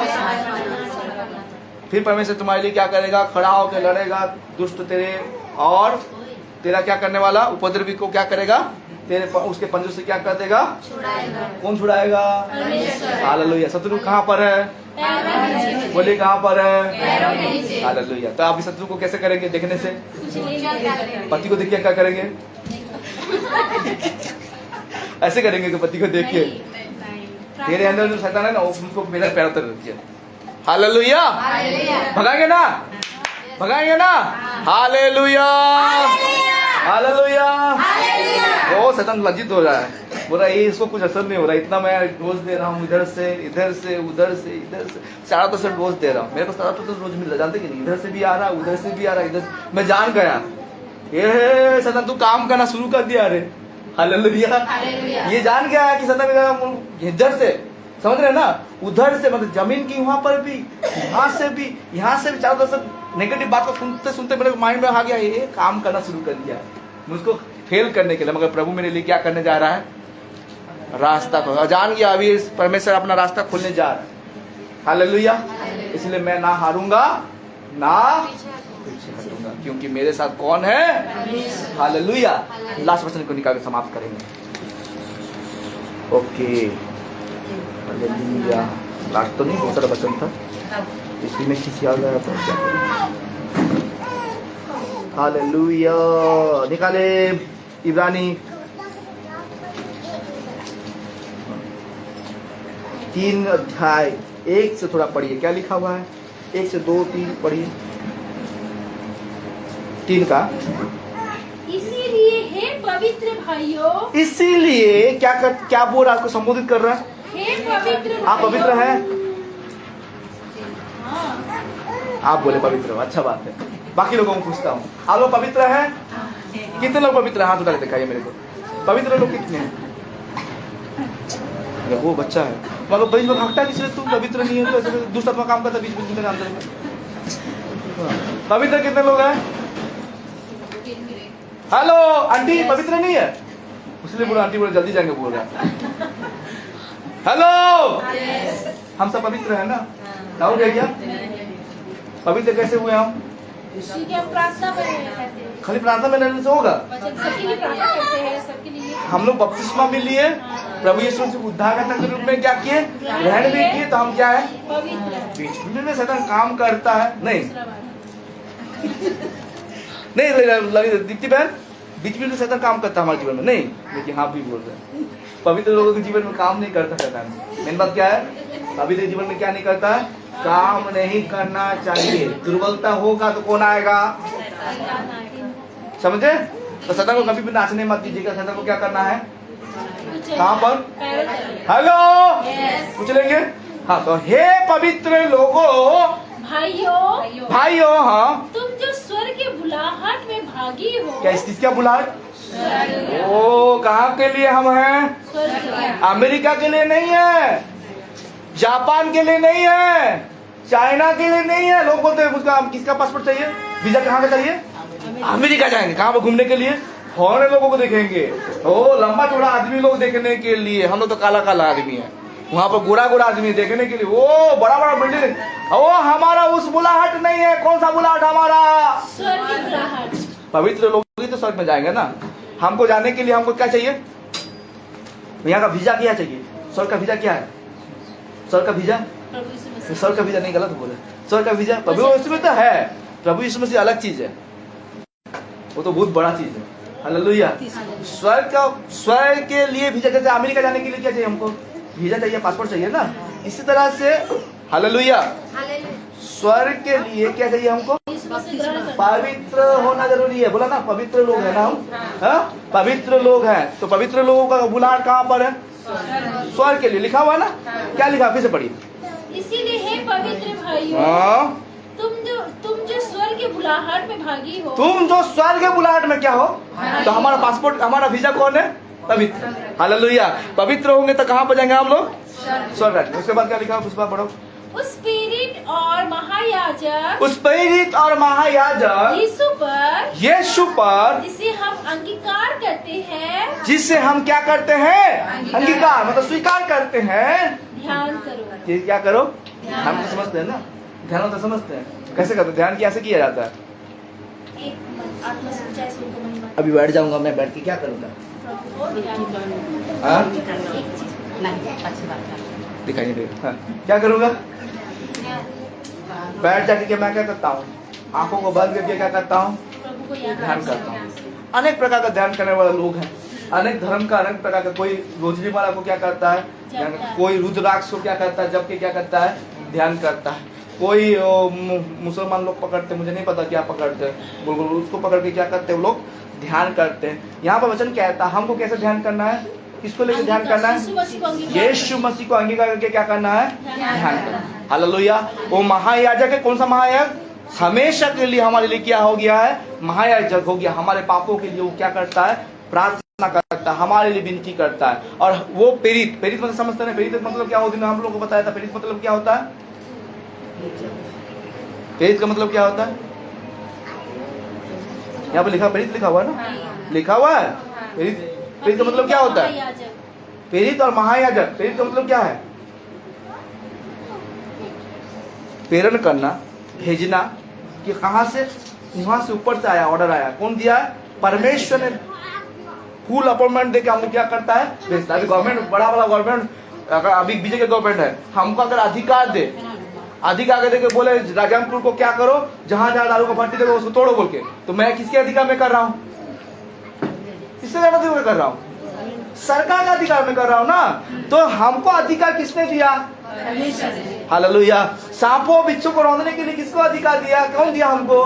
फिर परमेश्वर तुम्हारे लिए क्या करेगा? खड़ा होकर लड़ेगा दुष्ट तेरे, और तेरा क्या करने वाला? उपद्रवी को क्या करेगा? तेरे उसके पंजों से क्या कर देगा? कौन छुड़ाएगा? हालेलुया। शत्रु कहाँ पर है? बोले कहाँ पर है? हालेलुया। तो आप इस शत्रु को कैसे करेंगे? देखने से। पति को देख के क्या करेंगे? ऐसे करेंगे कि पति को देख के तेरे अंदर जो शैतान है ना, उसको मेरा पैर उतर रखिए। हालेलुया। भगाएंगे ना? भगाएंगे ना? Hallelujah, hallelujah. वो शैतान लज्जित हो रहा है, बोल रहा है इसको कुछ असर नहीं हो रहा, इतना मैं डोज दे रहा हूँ, इधर से उधर से 60% डोज दे रहा हूँ, मेरे को 60% रोज मिल रहा है, जानते कि नहीं? इधर से भी आ रहा, उधर से भी आ रहा, इधर मैं जान गया ये शैतान तू काम करना शुरू कर दिया। अरे हालेलुया। ये जान गया है कि शैतान इधर से, समझ रहे ना, उधर से, मतलब जमीन की वहां पर भी, यहाँ से भी चारों तरफ से नेगेटिव बात को सुनते सुनते मेरे माइंड में आ गया, ये काम करना शुरू कर दिया मुझको फेल करने के लिए। मगर प्रभु मेरे लिए क्या करने जा रहा है? रास्ता को जान गया, अभी परमेश्वर अपना रास्ता खोलने जा रहा है। हालेलुया। इसलिए मैं ना हारूंगा ना पीछे हटूंगा, क्योंकि मेरे साथ कौन है? हालेलुया। लास्ट वचन को निकाल के समाप्त करेंगे। Okay, hallelujah. लास्ट तो नहीं, दूसरा वचन था, इसी में किसी आ गया था। हालेलुया। निकाले इब्रानी 3 अध्याय 1 से थोड़ा पढ़िए, क्या लिखा हुआ है? 1 से 2 3 पढ़िए, 3 का। इसीलिए हे पवित्र भाइयों, इसीलिए क्या बोल रहा है? आपको संबोधित कर रहा है, हे पवित्र, आप पवित्र हैं? हाँ। आप बोले पवित्र हो, अच्छा बात है। बाकी लोगों को पूछता हूँ, आप लोग पवित्र हैं? कितने लोग पवित्र हैं? हाथ उठा के दिखाइए मेरे को। पवित्र लोग कितने हैं? वो बच्चा है, मतलब बीच में भागता है, इसलिए तुम पवित्र नहीं है, तो दूसरा अपना काम करता है, बीच में काम करता। पवित्र कितने लोग हैं? हेलो आंटी, पवित्र नहीं है? इसलिए बोला आंटी, बोले जल्दी जाएंगे, बोल रहा है। हेलो, हम सब पवित्र है ना? डाउट है क्या? पवित्र कैसे हुए हम? प्रार्थना में, खाली प्रार्थना में रहने से होगा? सबके लिए प्रार्थना करते हैं, सबके लिए हम लोग बपतिस्मा भी लिए, प्रभु यीशु से उद्धारकर्ता के रूप में क्या किए? ग्रहण भी किए, तो हम क्या है? पवित्र। बीच में शैतान काम करता है नहीं नहीं दीप्ति बहन, बीच में शैतान काम करता है हमारे जीवन में नहीं, लेकिन हाँ भी बोल रहे हैं पवित्र लोगों के जीवन में काम नहीं करता शैतान। मेन बात क्या है? पवित्र जीवन में क्या नहीं करता है? काम नहीं करना चाहिए। दुर्बलता होगा तो कौन आएगा? समझे? तो शैतान को कभी भी नाचने मत दीजिएगा। शैतान को क्या करना है? कहाँ पर? हेलो, पूछ लेंगे। हाँ, तो हे पवित्र लोगों, भाइयों, हाँ, तुम जो स्वर्ग के बुलाहट में भागी हो। क्या किसका बुलाहट? ओ, कहाँ के लिए हम हैं? स्वर्ग। अमेरिका के लिए नहीं है, जापान के लिए नहीं है, चाइना के लिए नहीं है। लोग बोलते हैं उसका किसका पासपोर्ट चाहिए, वीजा कहाँ का चाहिए? अमेरिका जाएंगे, कहाँ पर घूमने के लिए? फॉरेन लोगों को देखेंगे। ओ, लंबा चौड़ा आदमी लोग देखने के लिए। हम लोग तो काला काला आदमी है, वहाँ पर गोरा गोरा आदमी देखने के लिए। ओ बड़ा बड़ा बिल्डिंग, ओ हमारा उस बुलाहट नहीं है। कौन सा बुलाहट? हमारा स्वर्ग की बुलाहट। पवित्र लोग ही तो स्वर्ग में जाएंगे ना। हमको जाने के लिए हमको क्या चाहिए? यहाँ का वीजा क्या चाहिए? स्वर्ग का वीजा क्या है? स्वर्ग का वीजा, प्रभु यीशु मसीह। स्वर्ग का वीजा नहीं, गलत बोले। स्वर्ग का वीजा प्रभु यीशु में तो है, प्रभु यीशु मसीह अलग चीज है, वो तो बहुत बड़ा चीज है। हालेलुया। स्वर्ग के लिए वीजा, जैसे अमेरिका जाने के लिए क्या चाहिए हमको? वीजा चाहिए, पासपोर्ट चाहिए ना। इसी तरह से हालेलुया, स्वर्ग के लिए क्या चाहिए हमको? यीशु मसीह ग्रहण करना। पवित्र होना जरूरी है। बोला ना, पवित्र लोग है ना हम, हाँ? पवित्र लोग हैं। तो पवित्र लोगों का बुलाहट कहाँ पर है? स्वर्ग के लिए लिखा हुआ है ना। क्या लिखा? फिर से पढ़िए। इसीलिए हे पवित्र भाइयों, हाँ? तुम जो स्वर्ग के बुलाहट में भागी हो, तुम जो स्वर्ग के बुलाहट में क्या हो? तो हमारा पासपोर्ट, हमारा वीजा कौन है? पवित्र। हालेलुया। पवित्र होंगे तो कहाँ पर जाएंगे हम लोग? स्वर्ग। उसके बाद क्या लिखा? उस बार पढ़ो। उस पीड़ित और महायाजक, उस पीड़ित और महायाजक यीशु पर जिसे हम अंगीकार करते हैं, जिसे हम क्या करते हैं? अंगीकार मतलब स्वीकार करते हैं। ध्यान करो। ये क्या करो? हम तो समझते हैं ना, ध्यान तो समझते हैं। कैसे करते हैं ध्यान? कैसे किया जाता है? एक आत्मा से ऊंचाई से उनको महिमा। अभी बैठ जाऊंगा मैं, बैठ के क्या करूंगा? हाँ? दिखाई नहीं देगा। हाँ, क्या करूंगा? बैठ जाके के मैं क्या करता हूँ? आंखों को बंद करके क्या करता हूँ? प्रभु को याद ध्यान करता हूँ। अनेक प्रकार का ध्यान करने वाले लोग हैं, अनेक धर्म का अनेक प्रकार का। कोई रोजरी वाला को क्या करता है? ध्यान। कोई रुद्राक्ष को क्या करता है? जब के क्या करता है? ध्यान करता है। कोई मुसलमान लोग पकड़ते, मुझे नहीं पता क्या पकड़ते, बिल्कुल उसको पकड़ के क्या करते हैं वो लोग? ध्यान करते हैं। यहाँ पर वचन कहता है हमको कैसे ध्यान करना है? किसको लेकर ध्यान करना है? यीशु मसीह को अंगीकार करके क्या करना है? ध्यान करना। हालेलुया। वो महायाजक है। कौन सा महायाजक? हमेशा के लिए हमारे लिए क्या हो गया है? महायाजक हो गया। हमारे पापों के लिए वो क्या करता है? प्रार्थना करता है, हमारे लिए विनती करता है। और वो प्रेरित, प्रेरित मतलब समझते हैं? प्रेरित मतलब क्या होता है? हम लोग को बताया था। प्रेरित मतलब क्या होता है? प्रेरित का मतलब क्या होता है? यहाँ पे लिखा, प्रेरित लिखा हुआ है ना, लिखा हुआ है। प्रेरित, प्रेरित का मतलब क्या होता है? प्रेरित और महायाजक। प्रेरित का मतलब क्या है? प्रेरण करना, भेजना। कि कहां से? वहां से ऊपर से आया, ऑर्डर आया। कौन दिया है? परमेश्वर ने फुल अपॉइंटमेंट देके हमको क्या करता है? भेजता है। अभी गवर्नमेंट, बड़ा बड़ा गवर्नमेंट, अगर अभी बीजेपी गवर्नमेंट है, हमको अगर अधिकार दे, अधिकार देके बोले राजमपुर को क्या करो, जहां जहां दारू का भट्टी देखो उसको तोड़ो बोल के, तो मैं किसके अधिकार में कर रहा हूँ? किसके अधिकार में कर रहा हूँ? सरकार का अधिकार में कर रहा हूँ ना। तो हमको अधिकार किसने दिया? हालेलुया। सांपों बिच्छू को रौंदने के लिए किसको अधिकार दिया? कौन दिया हमको?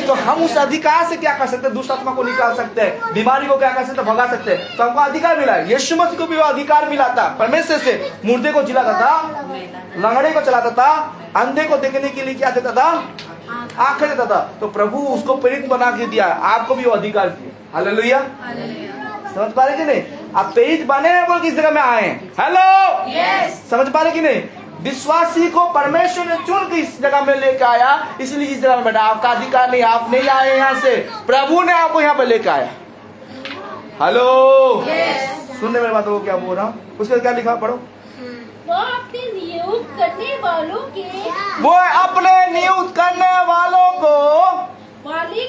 तो हम उस अधिकार से क्या कर सकते हैं? दुष्ट आत्मा को निकाल सकते हैं, बीमारी को क्या कर सकते हैं? भगा सकते हैं। तो हमको अधिकार मिला है। यीशु मसीह को भी वो अधिकार मिला था परमेश्वर से। मुर्दे को जिलाता था, लंगड़े को चलाता था, अंधे को देखने के लिए क्या देता था? आंखें देता था। तो प्रभु उसको प्रेरित बना के दिया। आपको भी वो अधिकार दिया। हालेलुया। समझ पा रहे कि नहीं? आप प्रेरित बने हैं बोल किस जगह में आए हैं? हेलो, समझ पा रहे कि नहीं? विश्वासी को परमेश्वर ने चुन के इस जगह में लेकर आया, इसलिए इस जगह में बैठा। आपका अधिकार नहीं, आप नहीं आए यहाँ से, प्रभु ने आपको यहाँ पे लेकर आया। हेलो, सुनने मेरी बातों को क्या बोल रहा हूँ? उसके क्या लिखा? पढ़ो। वो अपने नियुक्त करने वालों के, वो अपने नियुक्त करने वालों को, वाले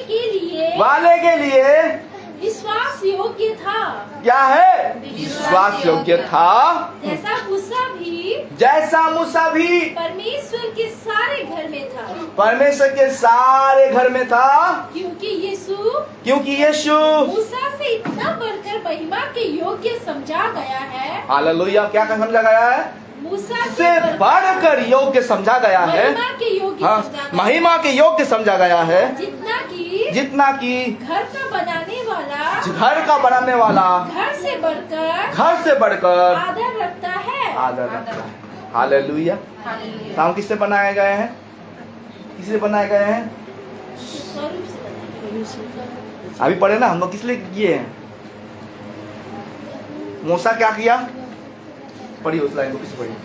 के लिए विश्वास योग्य था। क्या है? विश्वास योग्य था। जैसा मूसा भी परमेश्वर के सारे घर में था। परमेश्वर के सारे घर में था। क्योंकि यीशु मूसा से इतना बढ़कर महिमा के योग्य समझा गया है। हालेलुया। क्या समझा गया है? मूसा से बढ़कर योग्य समझा गया है। महिमा के योग्य, हाँ, महिमा के योग्य समझा गया है। जितना कि घर का बनाने वाला घर से बढ़कर आदर रखता है। हालेलुया। हम किससे बनाए गए हैं? किससे बनाए गए हैं? अभी पढ़े ना हम लोग, किस लिए किए हैं? मूसा क्या किया? पढ़िए उस लाइन को, किसी पढ़िए।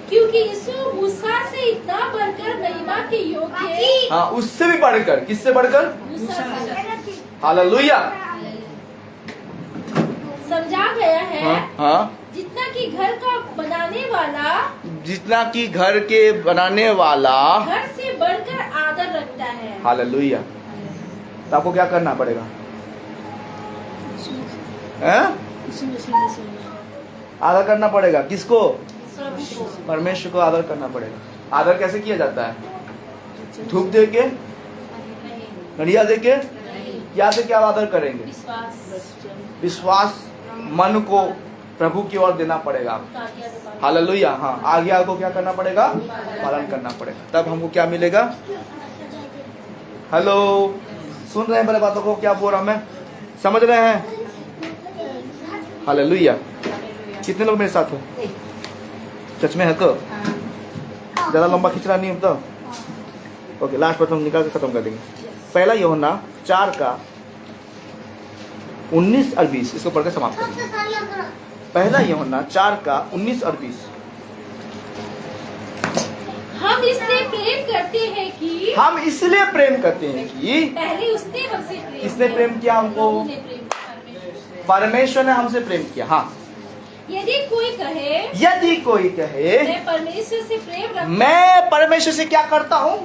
क्योंकि यीशु मूसा से इतना बढ़कर महिमा के योग्य, हाँ, उससे भी बढ़कर। किससे बढ़कर? मूसा से हालेलुया। समझा गया है। हाँ, जितना कि घर का बनाने वाला, जितना कि घर के बनाने वाला घर से बढ़कर आदर रखता है। हालेलुया। तो आपको क्या करना पड़ेगा? आदर करना पड़ेगा। किसको? परमेश्वर को आदर करना पड़ेगा। आदर कैसे किया जाता है? धूप दे के, नरिया दे के, क्या दे के आप आदर करेंगे? विश्वास मन को प्रभु की ओर देना पड़ेगा। हालेलुया। हाँ, आज्ञा को क्या करना पड़ेगा? पालन करना पड़ेगा। तब हमको क्या मिलेगा? हेलो, सुन रहे हैं मेरे बातों को? क्या बोल रहा हूं मैं? समझ रहे हैं? हालेलुया। कितने लोग मेरे साथ हैं? सच में है तो ज्यादा लंबा खिंचना नहीं है तो ओके, लास्ट पर हम निकाल के खत्म कर देंगे। पहला यूहन्ना 4 का 19 और 20, इसको पढ़कर समाप्त करेंगे। पहला यूहन्ना 4 का 19 और 20। हम इसलिए प्रेम करते हैं कि हम इसलिए प्रेम करते हैं कि पहले उसने हमसे प्रेम किसने प्रेम किया हमको? उसने प्रेम किया, परमेश्वर ने हमसे प्रेम किया। हाँ, यदि कोई कहे यदि कोई कहे मैं परमेश्वर से प्रेम रखता मैं परमेश्वर से क्या करता हूँ?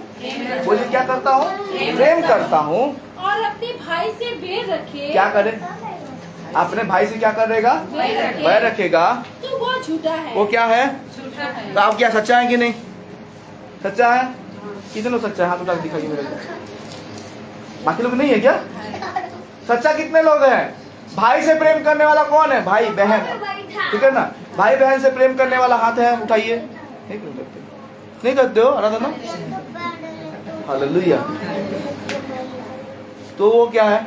बोलिए, क्या करता हूँ? प्रेम करता हूँ। और अपने भाई से बैर रखे, क्या करे? अपने भाई से क्या करेगा? बैर रखेगा। तो वो झूठा है। वो क्या है? तो आप क्या सच्चा है कि नहीं? सच्चा है? कितने लोग सच्चा है? हाथ उठा के दिखाइए मेरे को। बाकी लोग नहीं है क्या? सच्चा कितने लोग हैं? भाई से प्रेम करने वाला कौन है? भाई बहन, ठीक है ना? भाई बहन से प्रेम करने वाला हाथ है, उठाइए। नहीं प्रेम करते? नहीं करते हो आराधना? हालेलुया। तो वो क्या है?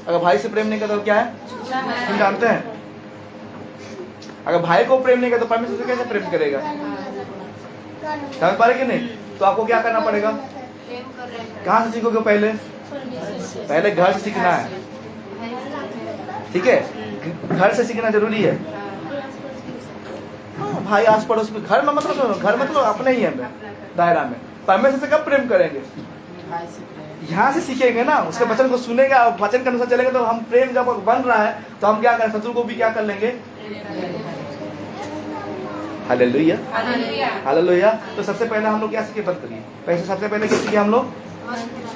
अगर भाई से प्रेम नहीं करता तो क्या है? तुम जानते हैं? अगर भाई को प्रेम नहीं करता तो परमेश्वर से कैसे प्रेम करेगा? समझ पा रहे कि नहीं? तो आपको क्या करना पड़ेगा? कहाँ से सीखोगे? पहले घर से सीखना है, ठीक है? घर से सीखना जरूरी है। भाई आस पड़ोस में, घर में मतलब अपने ही है दायरा में। परमेश्वर से कब प्रेम करेंगे? यहाँ से सीखेंगे ना, उसके वचन को सुनेगा, वचन के अनुसार चलेंगे तो हम प्रेम जब बन रहा है तो हम क्या करें? शत्रु को भी क्या कर लेंगे? Hallelujah, hallelujah. तो सबसे पहले हम लोग क्या सीखे? बंद करिए। सबसे पहले क्या सीखे हम लोग?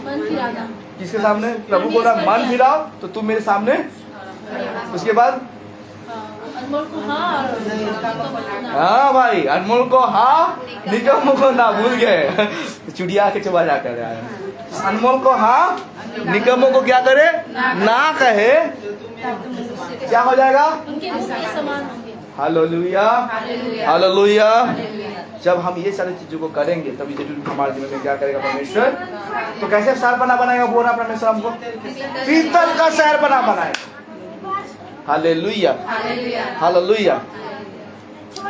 मन फिराना। किसके सामने? प्रभु बोला मन फिराओ तो तुम मेरे सामने। उसके बाद अनमोल को हाँ और निकम को हाँ भाई, अनमोल को हाँ, निकम को ना। भूल गए, चुड़िया के चुबा जाकर अनमोल को हाँ, निकमों को क्या करे? ना कहे। क्या हो जाएगा? उनके मुख के समान होंगे। Hallelujah, hallelujah. जब हम ये सारी चीजों को करेंगे तभी जरूर हमारे जीवन में क्या करेगा परमेश्वर? तो कैसे शहर बनाएगा? बोल रहा परमेश्वर हमको पीतल का शहर बनाएगा। Hallelujah, hallelujah.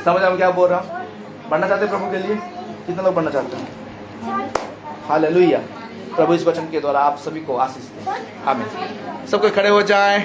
समझ हम क्या बोल रहा हूँ? बढ़ना चाहते प्रभु के लिए? कितने लोग बढ़ना चाहते हैं? हालेलुया। प्रभु इस वचन के द्वारा आप सभी को आशीष दें। आमीन। सबको खड़े हो जाएं।